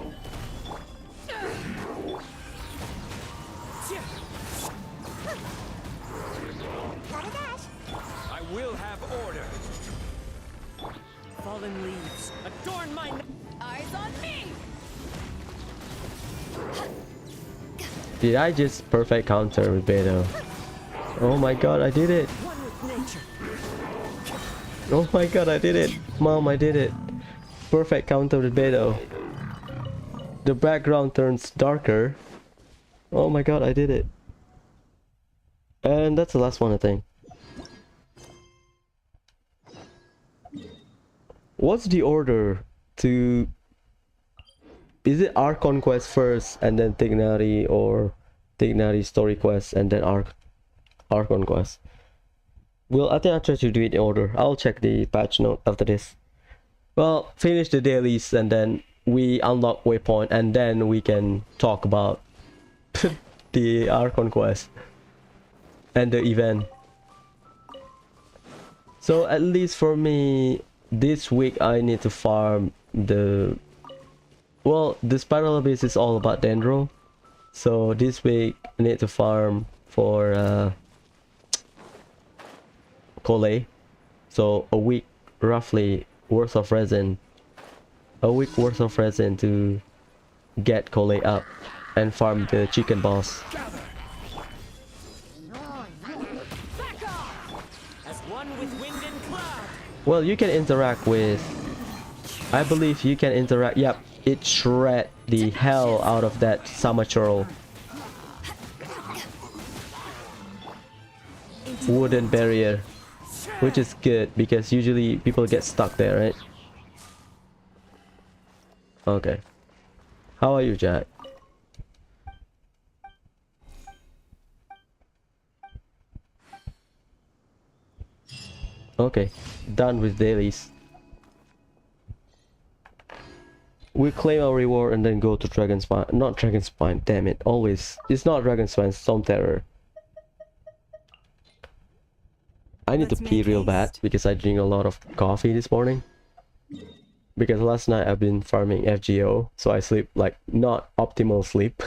Gotta dash. I will have order. Fallen leaves adorn my. Eyes on me! Did I just perfect counter with Beto? Oh my god, I did it! One with nature. Oh my god, I did it! Mom, I did it! Perfect counter with Beto. The background turns darker. Oh my god, I did it. And that's the last one, I think. What's the order to... Is it Arc Conquest first and then Tignari, or Tignari Story Quest and then Arc Conquest? Well, I think I'll try to do it in order. I'll check the patch note after this. Well, finish the dailies and then we unlock waypoint and then we can talk about the Arc Conquest and the event. So at least for me, this week I need to farm the... Well, the Spiral Abyss is all about Dendro. So this week I need to farm for Collei. So a week roughly worth of resin. A week worth of resin to get Collei up and farm the chicken boss. As one with wind and cloud. Well, you can interact with... I believe you can interact... Yep, it shred the hell out of that Samachurl. Wooden barrier. Which is good because usually people get stuck there, right? Okay. How are you, Jack? Okay, done with dailies. We claim our reward and then go to Dragon Spine. Not Dragon Spine, damn it. Always. It's not Dragon Spine, Storm Terror. I need to Let's pee make real haste. bad because I drink a lot of coffee this morning. Because last night I've been farming FGO, so I sleep like not optimal sleep.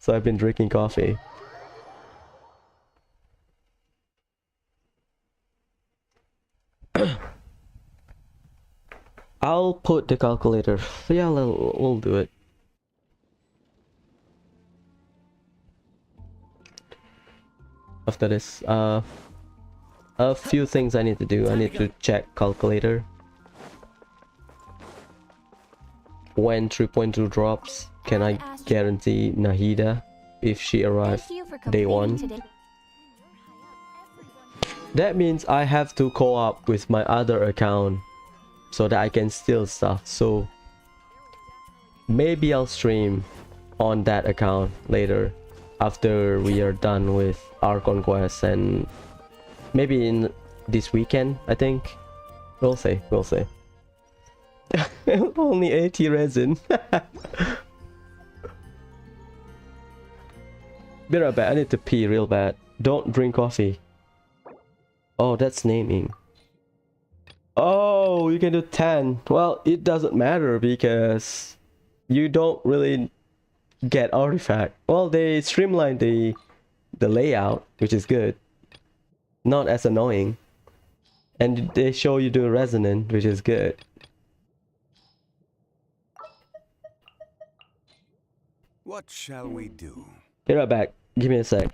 So I've been drinking coffee. I'll put the calculator. Yeah, we'll do it. After this, a few things I need to do. I need to check calculator. When 3.2 drops, can I guarantee Nahida if she arrives Thank you for day completing one? today. That means I have to co-op with my other account so that I can steal stuff. So maybe I'll stream on that account later after we are done with our conquest, and maybe in this weekend, I think. We'll see, we'll see. Only 80 resin. Be right back, I need to pee real bad. Don't drink coffee. Oh, that's naming. Oh, you can do 10. Well, it doesn't matter because you don't really get artifact. Well, they streamlined the layout, which is good. Not as annoying. And they show you do resonant, which is good. What shall we do? Be right back. Give me a sec.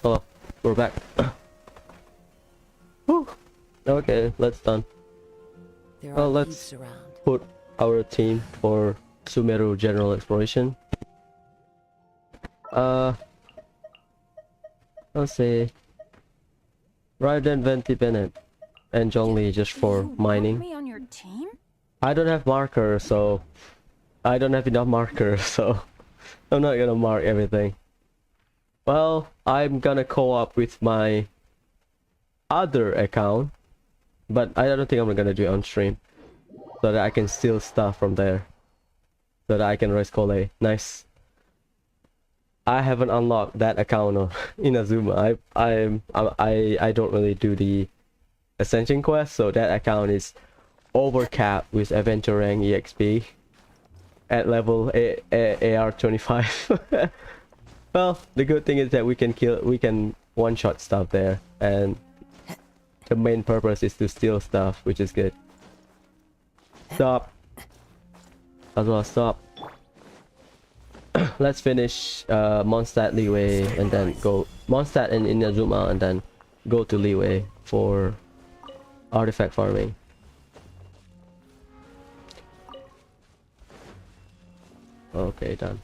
Oh, we're back. Whew. Okay, let's done. There Well, are let's heaps around. put our team for Sumeru general exploration. Let's say Raiden, Venti, Bennett, and Zhongli just for You want mining. me on your team? I don't have marker, so I don't have enough markers, so I'm not gonna mark everything. Well, I'm gonna co-op with my other account, but I don't think I'm gonna do it on stream, so that I can steal stuff from there, so that I can raise Kole. Nice. I haven't unlocked that account on Inazuma. I don't really do the Ascension quest, so that account is overcapped with Adventure Rank EXP at level AR 25. Well, the good thing is that we can one-shot stuff there, and the main purpose is to steal stuff, which is good. Stop. As well, stop. Let's finish Mondstadt, Liyue, and then go Mondstadt and Inazuma, and then go to Liyue for artifact farming. Okay, done.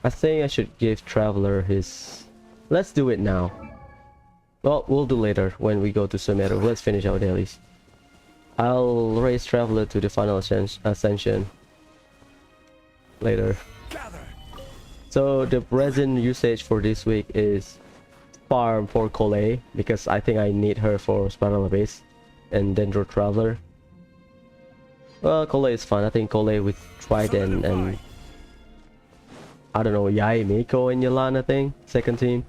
I think I should give Traveler his... Let's do it now. Well, we'll do later when we go to Sumeru. Let's finish our dailies. I'll raise Traveler to the final ascension later. So the resin usage for this week is farm for Kole, because I think I need her for Spiral Abyss and Dendro Traveler. Well, Kole is fun. I think Kole with Trident and I don't know, Yai, Miko, and Yelan, I think. Second team.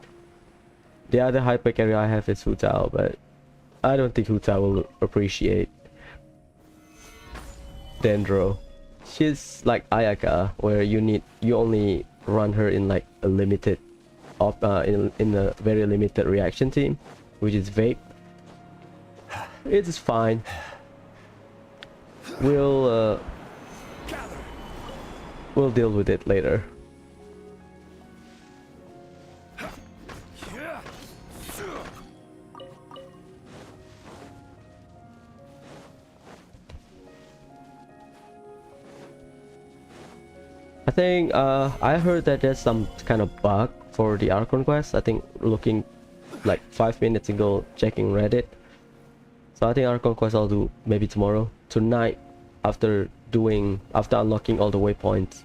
The other hyper carry I have is Hutao, but I don't think Hutao will appreciate Dendro. She's like Ayaka, where you only run her in like a limited in a very limited reaction team, which is Vape. It's fine. We'll deal with it later. I think I heard that there's some kind of bug for the Archon quest. I think looking like 5 minutes ago, checking Reddit. So I think Archon quest I'll do maybe tomorrow. Tonight, after unlocking all the waypoints,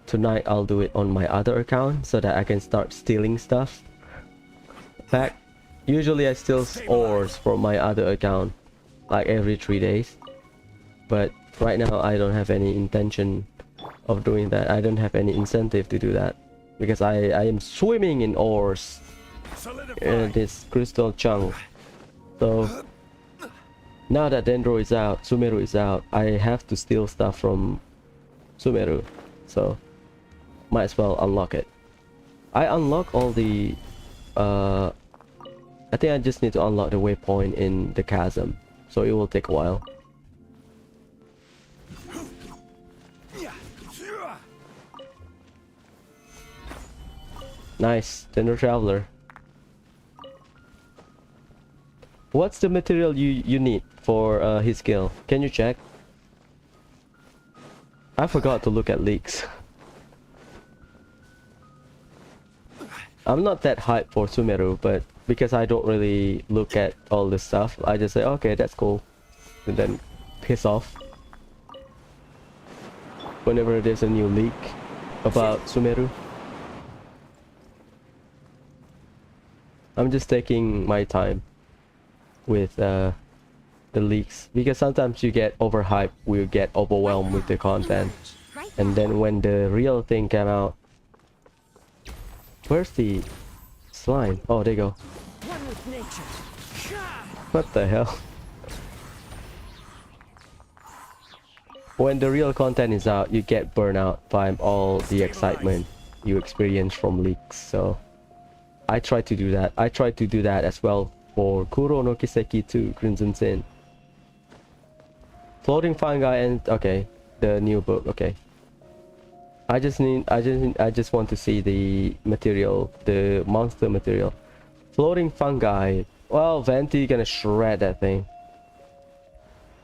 tonight I'll do it on my other account so that I can start stealing stuff back. Usually I steal ores from my other account like every 3 days, but right now I don't have any intention of doing that. I don't have any incentive to do that because I am swimming in ores in this crystal chunk. So now that Dendro is out, Sumeru is out, I have to steal stuff from Sumeru, so might as well unlock it. I unlock all the I think I just need to unlock the waypoint in the chasm, so it will take a while. Nice, Dendro Traveler. What's the material you need for his skill? Can you check? I forgot to look at leaks. I'm not that hyped for Sumeru, but because I don't really look at all this stuff, I just say, okay, that's cool, and then piss off whenever there's a new leak about Sumeru. I'm just taking my time with the leaks, because sometimes you get overhyped, we get overwhelmed with the content, and then when the real thing came out, where's the slime? Oh, there you go. One with nature. What the hell? When the real content is out, you get burnt out by all the excitement you experience from leaks. So I try to do that. I try to do that as well for Kuro no Kiseki 2 Crimson Sin. Floating fungi and okay, the new book. Okay. I just want to see the material, the monster material. Floating fungi. Well, Venti gonna shred that thing.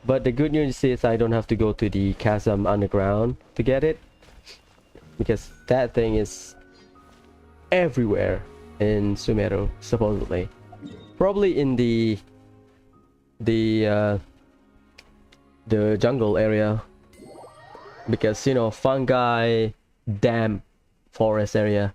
But the good news is I don't have to go to the chasm underground to get it, because that thing is everywhere in Sumeru, supposedly. Probably in the jungle area, because you know, fungi, damp forest area.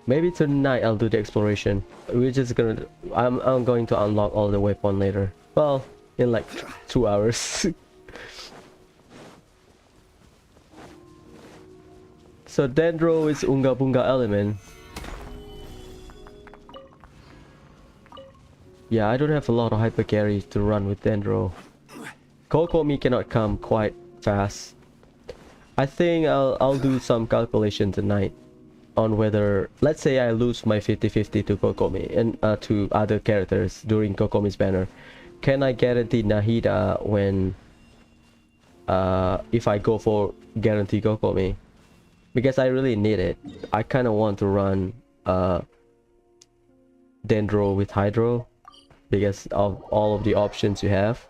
Maybe tonight I'll do the exploration. We're just gonna I'm going to unlock all the weapon later. Well, in like 2 hours. So Dendro is Unga Bunga element. Yeah, I don't have a lot of hyper carry to run with Dendro. Kokomi cannot come quite fast. I think I'll do some calculation tonight on whether, let's say I lose my 50-50 to Kokomi and to other characters during Kokomi's banner. Can I guarantee Nahida when if I go for guarantee Kokomi? Because I really need it. I kind of want to run Dendro with Hydro because of all of the options you have.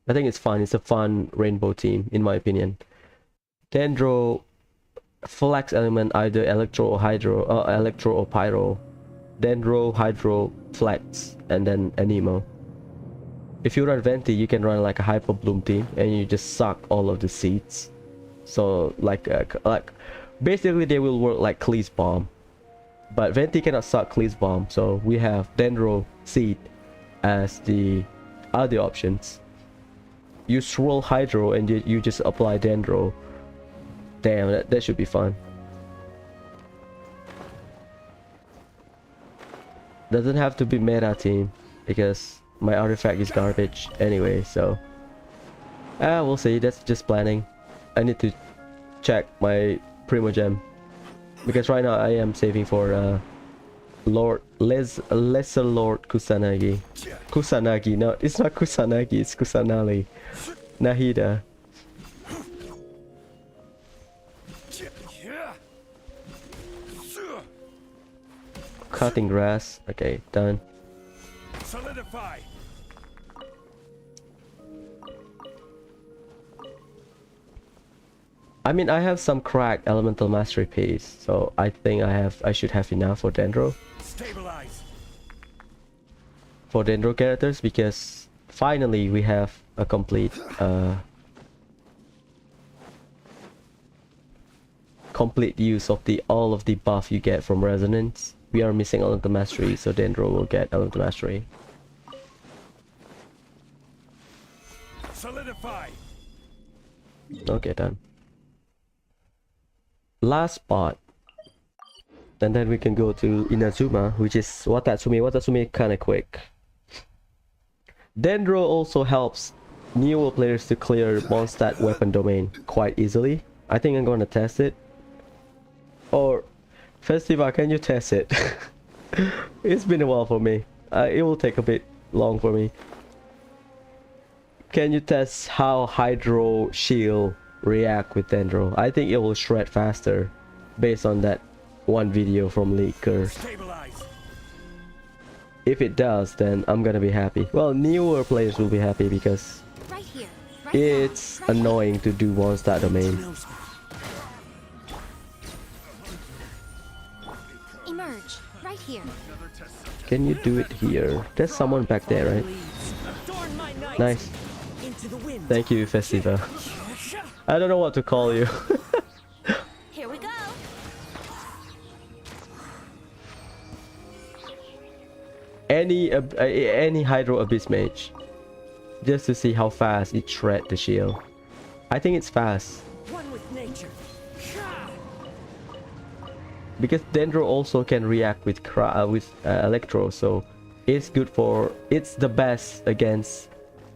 I think it's fun. It's a fun rainbow team in my opinion. Dendro flex element, either Electro or Hydro, Electro or Pyro. Dendro, Hydro, flex, and then Anemo. If you run Venti, you can run like a Hyper Bloom team and you just suck all of the seeds. So like basically they will work like Cleese Bomb. But Venti cannot suck Cleese Bomb, so we have Dendro Seed as the other options. You swirl Hydro and you just apply Dendro. Damn, that should be fun. Doesn't have to be meta team because my artifact is garbage anyway, so we'll see. That's just planning. I need to check my Primogem because right now I am saving for Lesser Lord Kusanagi. Kusanagi, no, it's not Kusanagi, it's Kusanali. Nahida. Cutting grass. Okay, done. Solidify. I mean, I have some cracked elemental mastery piece, so I think I should have enough for Dendro. Stabilize. For Dendro characters, because finally we have a complete complete use of all of the buff you get from resonance. We are missing elemental mastery, so Dendro will get elemental mastery. Solidify. Okay, done. Last spot, and then we can go to Inazuma, which is Watatsumi. Watatsumi kinda quick. Dendro also helps newer players to clear Mondstadt weapon domain quite easily. I think I'm gonna test it. Or Festival, can you test it? It's been a while for me. It will take a bit long for me. Can you test how Hydro Shield react with Dendro? I think it will shred faster based on that one video from Leaker. Stabilize. If it does, then I'm gonna be happy. Well, newer players will be happy because Right here. Right it's now, right annoying to do Mondstadt domain. here. Emerge. Right here. Can you do it here? There's someone back there, right? Adorn my night. Nice. Into the wind. Thank you, Festiva. I don't know what to call you. Here we go. any Hydro Abyss Mage, just to see how fast it shred the shield. I think it's fast One with nature. because Dendro also can react with Electro, so it's good for, it's the best against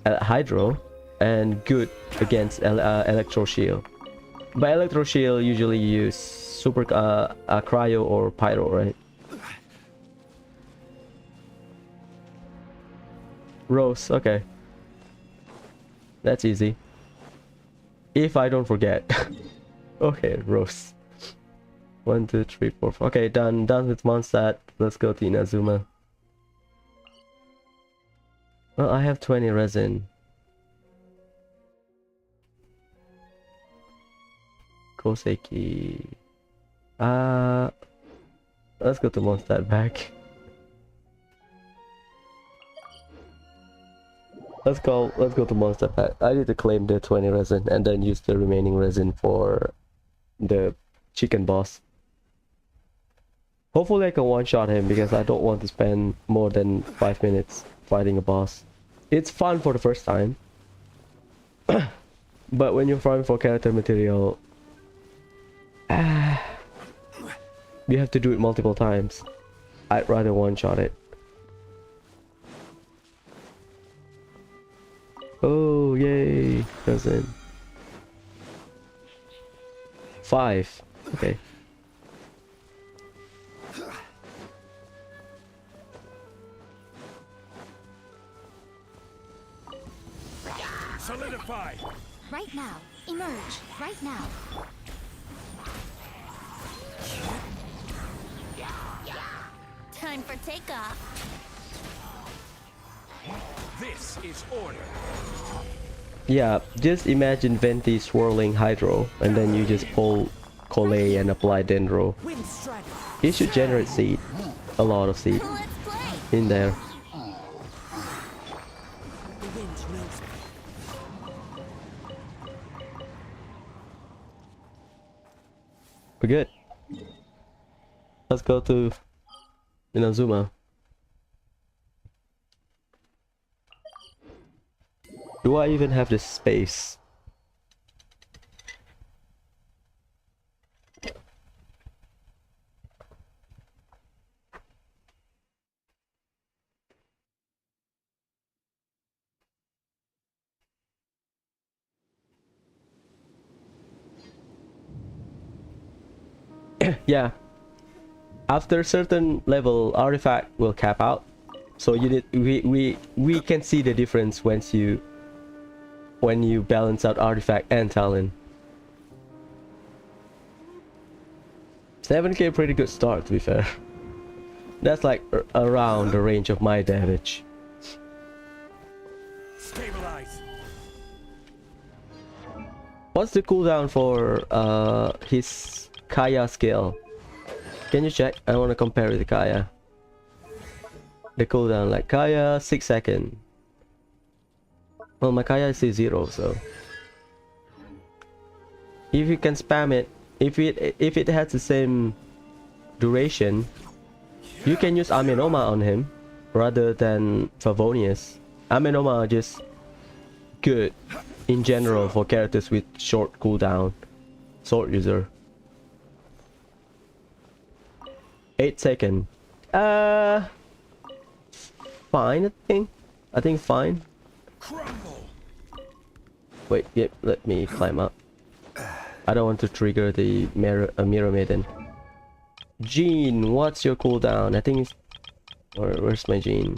Hydro and good against Electro Shield. But Electro Shield usually use super Cryo or Pyro, right? Rose, okay. That's easy. If I don't forget. Okay, Rose. 1, 2, 3, 4, 5. Okay, done with Mondstadt. Let's go to Inazuma. Well, I have 20 resin. Koseki. Let's go to Mondstadt back. Let's go to Mondstadt back. I need to claim the 20 resin and then use the remaining resin for the chicken boss. Hopefully I can one-shot him because I don't want to spend more than 5 minutes fighting a boss. It's fun for the first time. But when you're farming for character material, you have to do it multiple times. I'd rather one-shot it. Oh, yay! Doesn't. 5. Okay. Solidify. Right now. Emerge. Right now. Time for takeoff. This is order. Yeah, just imagine Venti swirling Hydro, and then you just pull Collei and apply Dendro. Wind strider. It should generate seed. A lot of seed Let's play. in there. The wind knows me. We're good. Let's go to Inazuma. Do I even have the space? Yeah. After a certain level, artifact will cap out. So you need we can see the difference when you balance out artifact and talent. 7k pretty good start, to be fair. That's like around the range of my damage. Stabilize. What's the cooldown for his Kaya skill? Can you check? I want to compare it to Kaya. The cooldown, like Kaya 6 seconds. Well, my Kaya is 0, so if you can spam it, if it has the same duration, you can use Amenoma on him rather than Favonius. Amenoma are just good in general for characters with short cooldown. Sword user. 8 seconds. Fine, I think. I think fine. Crumble. Wait, yep, let me climb up. I don't want to trigger the Mirror Maiden. Jean, what's your cooldown? I think it's... Where's my Jean?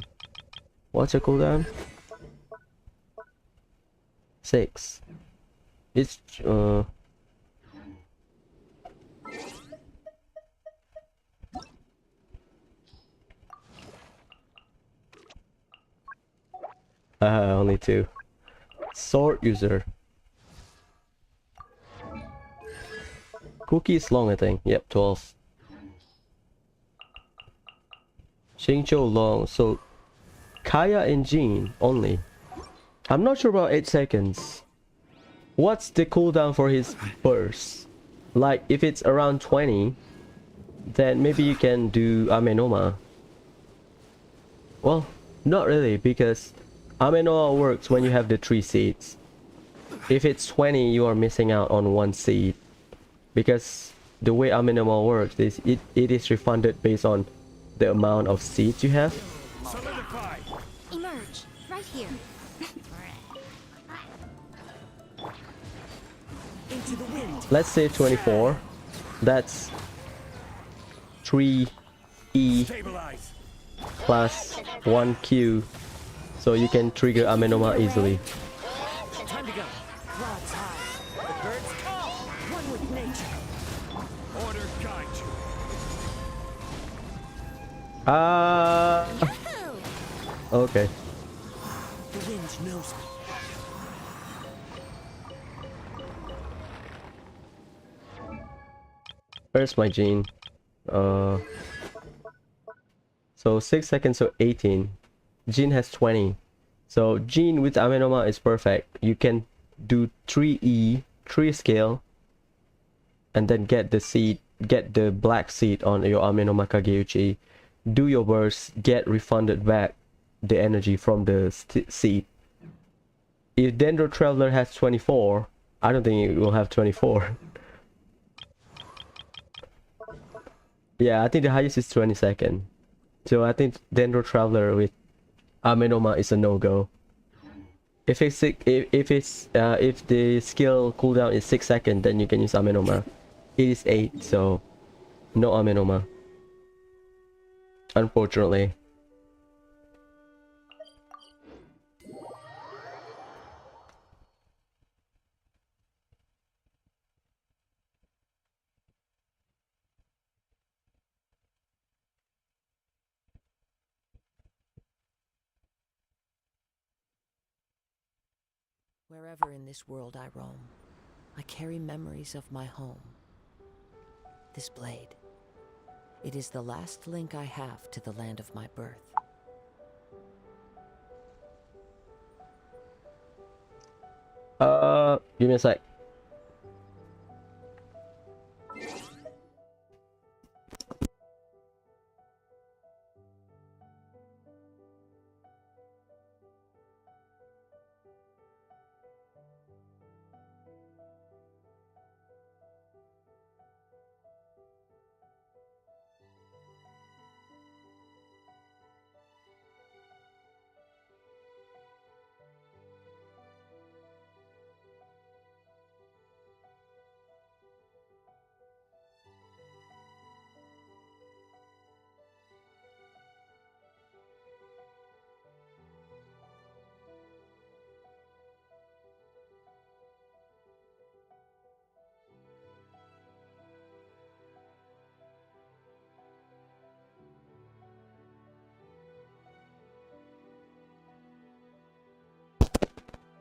What's your cooldown? 6. It's... only 2. Sword user. Cookie is long, I think. Yep, 12. Xingqiu long. So Kaya and Jean only. I'm not sure about 8 seconds. What's the cooldown for his burst? Like if it's around 20, then maybe you can do Amenoma. Well, not really, because Amenoma works when you have the 3 seeds. If it's 20, you are missing out on 1 seed. Because the way Amenoma works is it is refunded based on the amount of seeds you have. Solidify. Emerge. Right here. Into the wind. Let's say 24. That's 3E Stabilize. plus 1Q. So you can trigger Amenoma easily. Time to go. Clouds high. Okay. The wind knows me. Where's my gene? So 6 seconds, so 18. Gene has 20. So gene with Amenoma is perfect. You can do 3E, 3 scale, and then get the seed, get the black seed on your Amenoma Kageuchi. Do your burst, get refunded back the energy from the seed. If Dendro Traveler has 24, I don't think it will have 24. Yeah, I think the highest is 22nd. So I think Dendro Traveler with Amenoma is a no-go. If the skill cooldown is 6 seconds, then you can use Amenoma. It is 8, so no Amenoma. Unfortunately. Wherever in this world I roam, I carry memories of my home. This blade, it is the last link I have to the land of my birth. Give me a sec.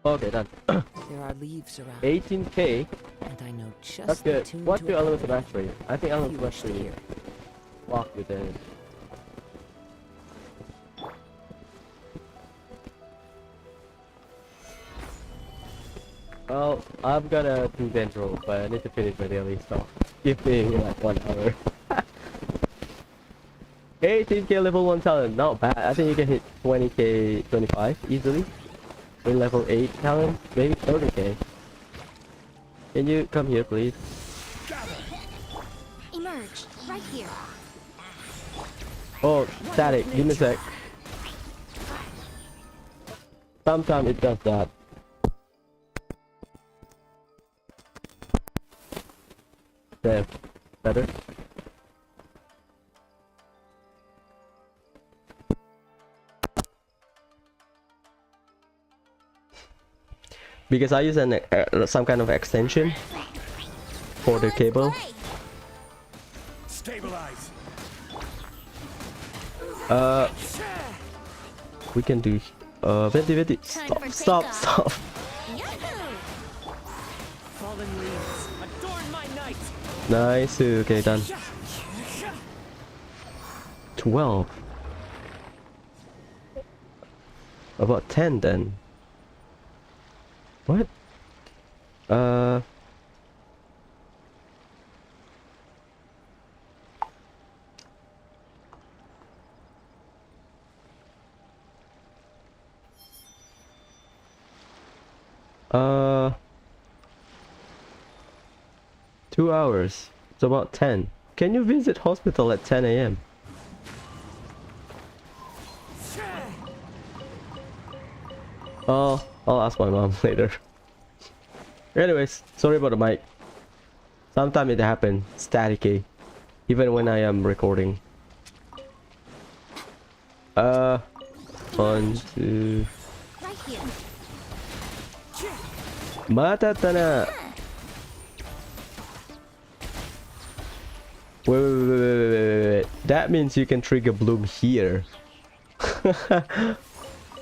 Okay, done. There are leaves around, 18k. and I know just That's the good. tune What's to your element accompany of mastery? I think if element you of wish to mastery hear. walk with it. Well, I'm gonna do Dendro, but I need to finish my daily stuff. Give me like 1 hour. 18k level 1 talent, not bad. I think you can hit 20k, 25 easily. With level 8 talent, maybe 30k. Can you come here, please? Emerge right here. Oh, static, give me a sec. Sometimes it does that. There, better. Because I use some kind of extension for the cable. Stabilize. We can do. Venti. Stop. Fallen leaves, adorn my night. Nice. Okay, done. 12. About 10 then. What? Uh, 2 hours. It's about 10. Can you visit hospital at 10 a.m.? Oh, I'll ask my mom later. Anyways, sorry about the mic. Sometimes it happens staticky, even when I am recording. 1, 2. Right here. Matatana. Wait. That means you can trigger bloom here.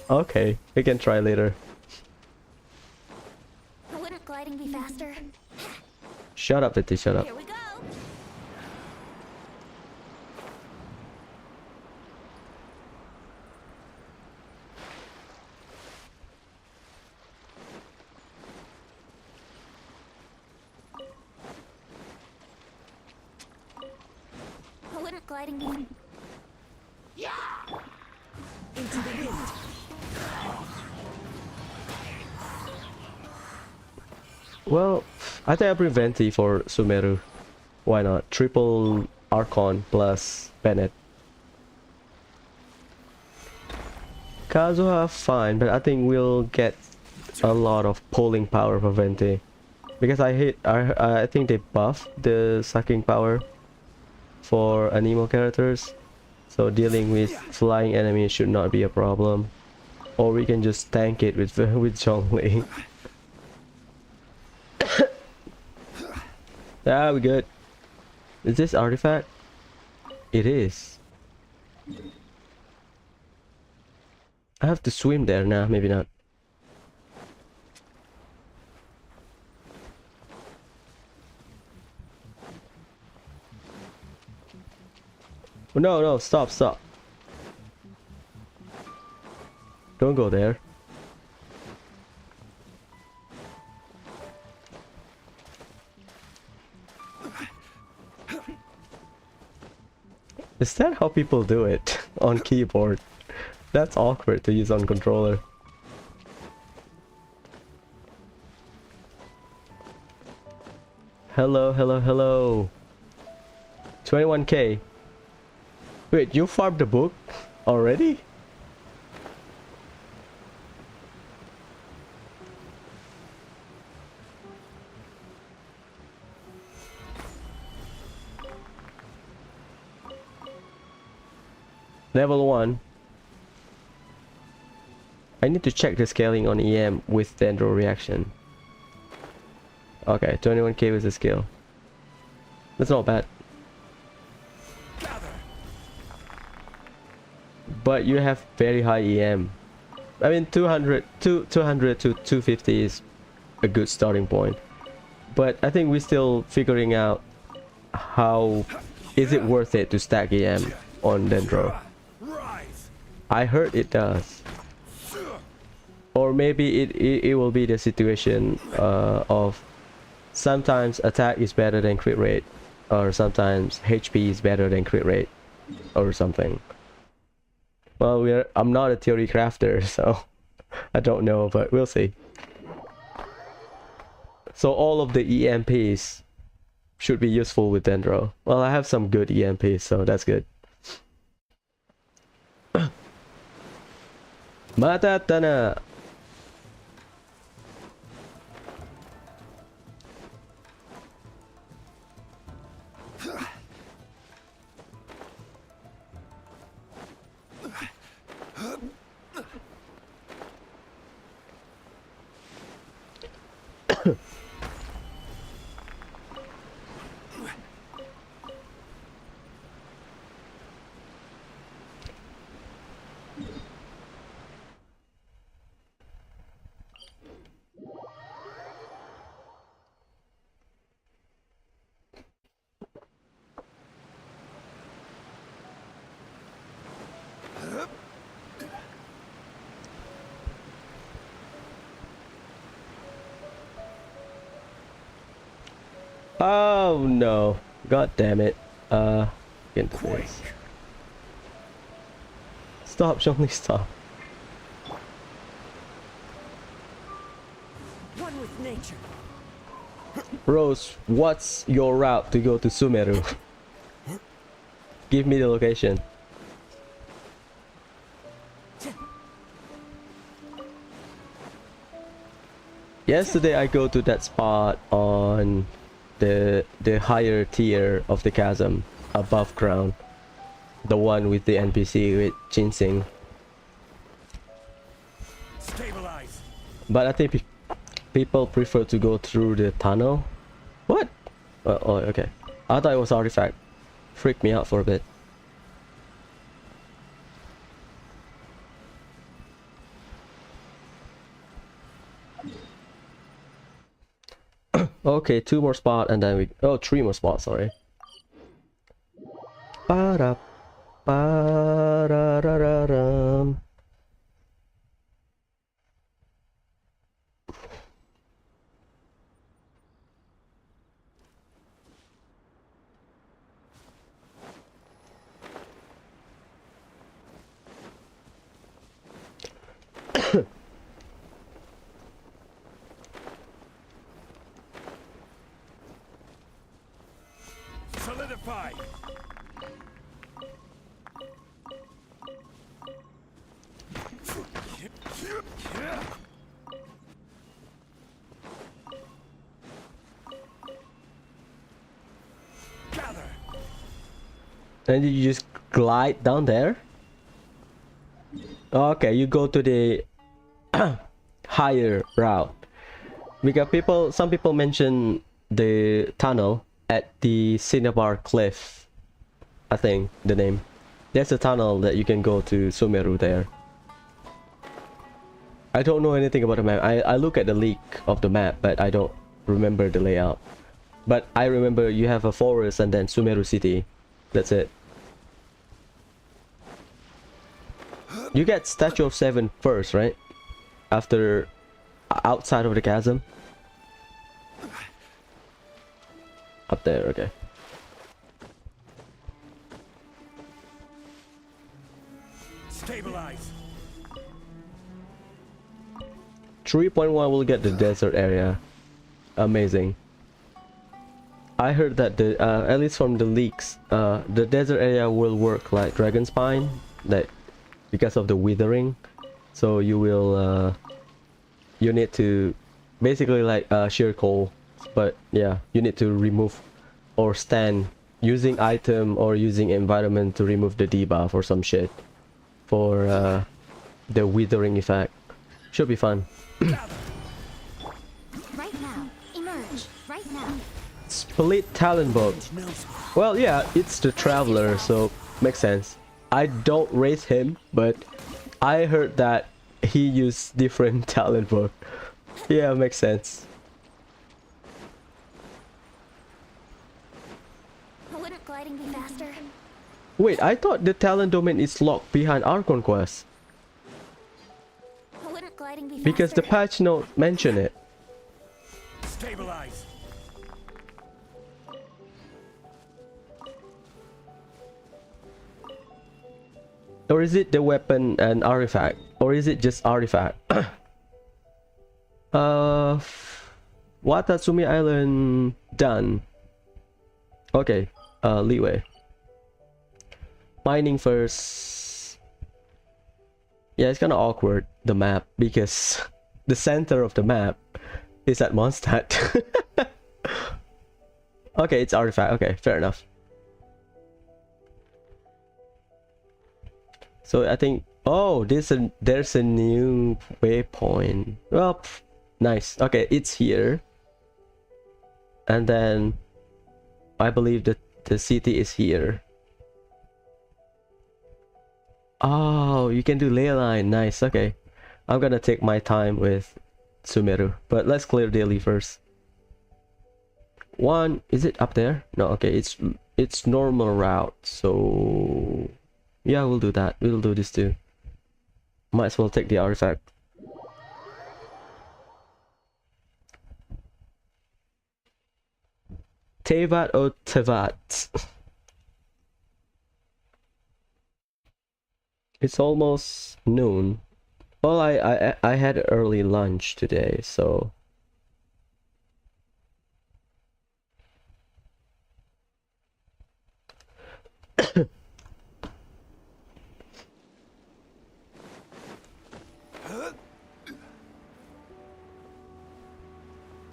Okay, we can try later. Wouldn't gliding be faster? Shut up, Vitti, shut up. Here we go. Wouldn't gliding be... Into the wind. Well, I think I bring Venti for Sumeru. Why not? Triple Archon plus Bennett. Kazuha fine, but I think we'll get a lot of pulling power for Venti. Because I think they buffed the sucking power for Anemo characters. So dealing with flying enemies should not be a problem. Or we can just tank it with Zhongli. Ah, we good. Is this artifact? It is. I have to swim there now, maybe not. Oh, no, no, stop, stop. Don't go there. Is that how people do it on keyboard? That's awkward to use on controller. Hello, hello, hello. 21k. Wait, you farmed the book already? Level 1. I need to check the scaling on EM with Dendro reaction. Okay, 21k was the scale. That's not bad. But you have very high EM. I mean 200 to 250 is a good starting point. But I think we're still figuring out how is it worth it to stack EM on Dendro. I heard it does. Or maybe it will be the situation of sometimes attack is better than crit rate, or sometimes HP is better than crit rate, or something. Well, I'm not a theory crafter, so I don't know, but we'll see. So all of the EMPs should be useful with Dendro. Well, I have some good EMPs, so that's good. Matatana. Oh no, god damn it. Get into this. Stop, Johnny, stop. One with nature. Rose, what's your route to go to Sumeru? Give me the location. Yesterday I go to that spot on the higher tier of the chasm, above ground. The one with the NPC with Ginseng. Stabilize. But I think people prefer to go through the tunnel. What? Oh, okay. I thought it was artifact. Freaked me out for a bit. Okay, 2 more spots and then we... Oh, 3 more spots, sorry. Ba-da, ba-da-da-da-dum. Solidify. Gather. And you just glide down there? Okay, you go to the higher route. Because some people mention the tunnel at the Cinnabar Cliff. I think the name. There's a tunnel that you can go to Sumeru there. I don't know anything about the map. I look at the leak of the map, but I don't remember the layout. But I remember you have a forest and then Sumeru City. That's it. You get Statue of Seven first, right? After... outside of the chasm. Up there, okay. Stabilize. 3.1 will get the desert area. Amazing. I heard that the at least from the leaks, the desert area will work like Dragon Spine, like because of the withering. So you will you need to basically like sheer coal, but yeah, you need to remove or stand using item or using environment to remove the debuff or some shit for the withering effect. Should be fun. Right now. Emerge. Right now. Split talent book. Well, yeah, it's the traveler, so makes sense. I don't raise him, but I heard that he used different talent book. Yeah, makes sense. Wouldn't gliding be faster? Wait, I thought the talent domain is locked behind Archon Quest. Wouldn't gliding be faster? Because the patch note mentioned it. Stabilize. Or is it the weapon and artifact? Or is it just artifact? Watatsumi Island done. Okay, leeway. Mining first. Yeah, it's kind of awkward, the map, because the center of the map is at Mondstadt. Okay, it's artifact. Okay, fair enough. So I think, oh, there's a new waypoint. Well, nice. Okay, it's here. And then I believe that the city is here. Oh, you can do ley line. Nice. Okay, I'm gonna take my time with Sumeru, but let's clear daily first. One, is it up there? No. Okay, it's normal route. So yeah, we'll do that. We'll do this too. Might as well take the artifact. Tevat or Tevat? It's almost noon. Well, I had early lunch today, so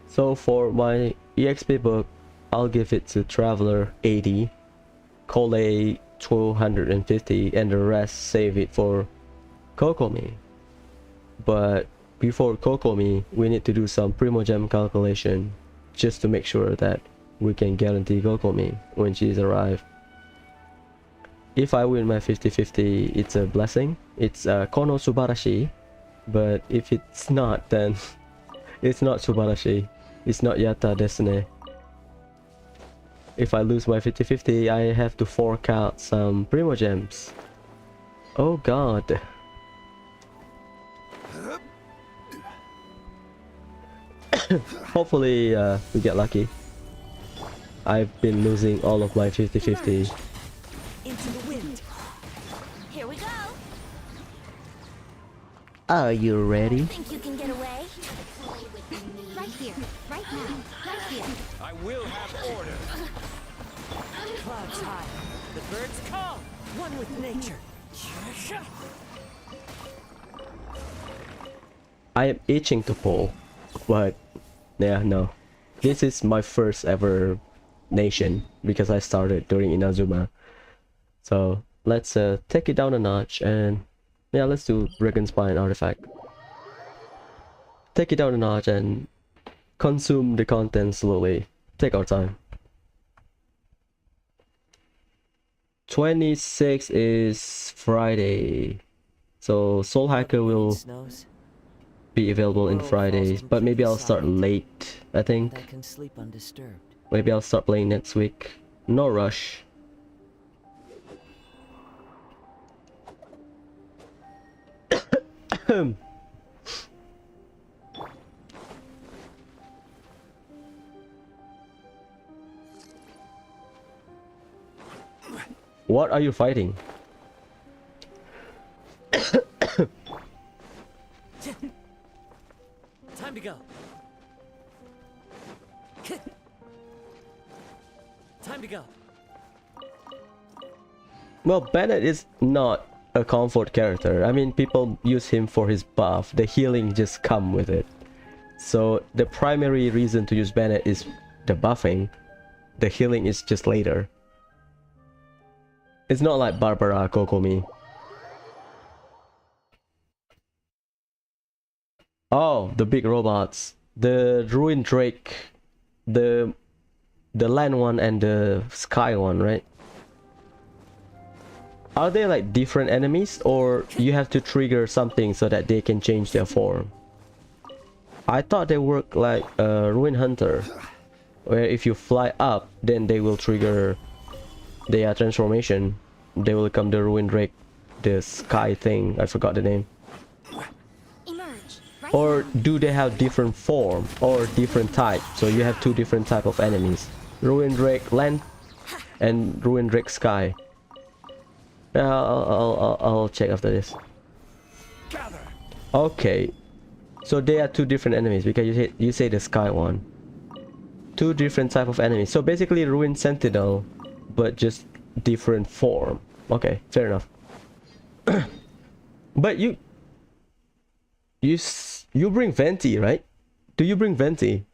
so for my EXP book, I'll give it to Traveler 80, Kole 250, and the rest save it for Kokomi. But before Kokomi, we need to do some Primogem calculation just to make sure that we can guarantee Kokomi when she's arrived. If I win my 50-50, it's a blessing. It's Kono Subarashi, but if it's not, then it's not Subarashi. It's not Yata Destiny. If I lose my 50-50, I have to fork out some Primo Gems. Oh god. Hopefully we get lucky. I've been losing all of my 50-50. Into the wind. Here we go. Are you ready? Think you can get away? Right here, right now, right here. I will have order. Clouds high. The birds come. One with nature. I am itching to pull, but yeah, no. This is my first ever nation because I started during Inazuma. So let's take it down a notch and yeah, let's do Dragon Spine artifact. Take it down a notch and consume the content slowly. Take our time. 26 is Friday, so Soul Hacker will Snows, be available in Fridays, but maybe I'll start late, I and think. I can sleep undisturbed. Maybe I'll start playing next week. No rush. What are you fighting? Time to go. Time to go. Well, Bennett is not a comfort character. I mean, people use him for his buff. The healing just come with it. So the primary reason to use Bennett is the buffing. The healing is just later. It's not like Barbara Kokomi. Oh, the big robots. The Ruin Drake. The land one and the sky one, right? Are they like different enemies, or you have to trigger something so that they can change their form? I thought they work like a Ruin Hunter, where if you fly up, then they will trigger their transformation. They will become the Ruin Drake, the sky thing. I forgot the name. Emerge. Right Or now. do they have different form or different type? So you have two different type of enemies: Ruin Drake land and Ruin Drake sky. Yeah, I'll check after this. Gather. Okay, so they are two different enemies because you say the sky one. Two different type of enemies. So basically Ruin Sentinel, but just different form. Okay, fair enough. But you bring Venti, right? Do you bring Venti?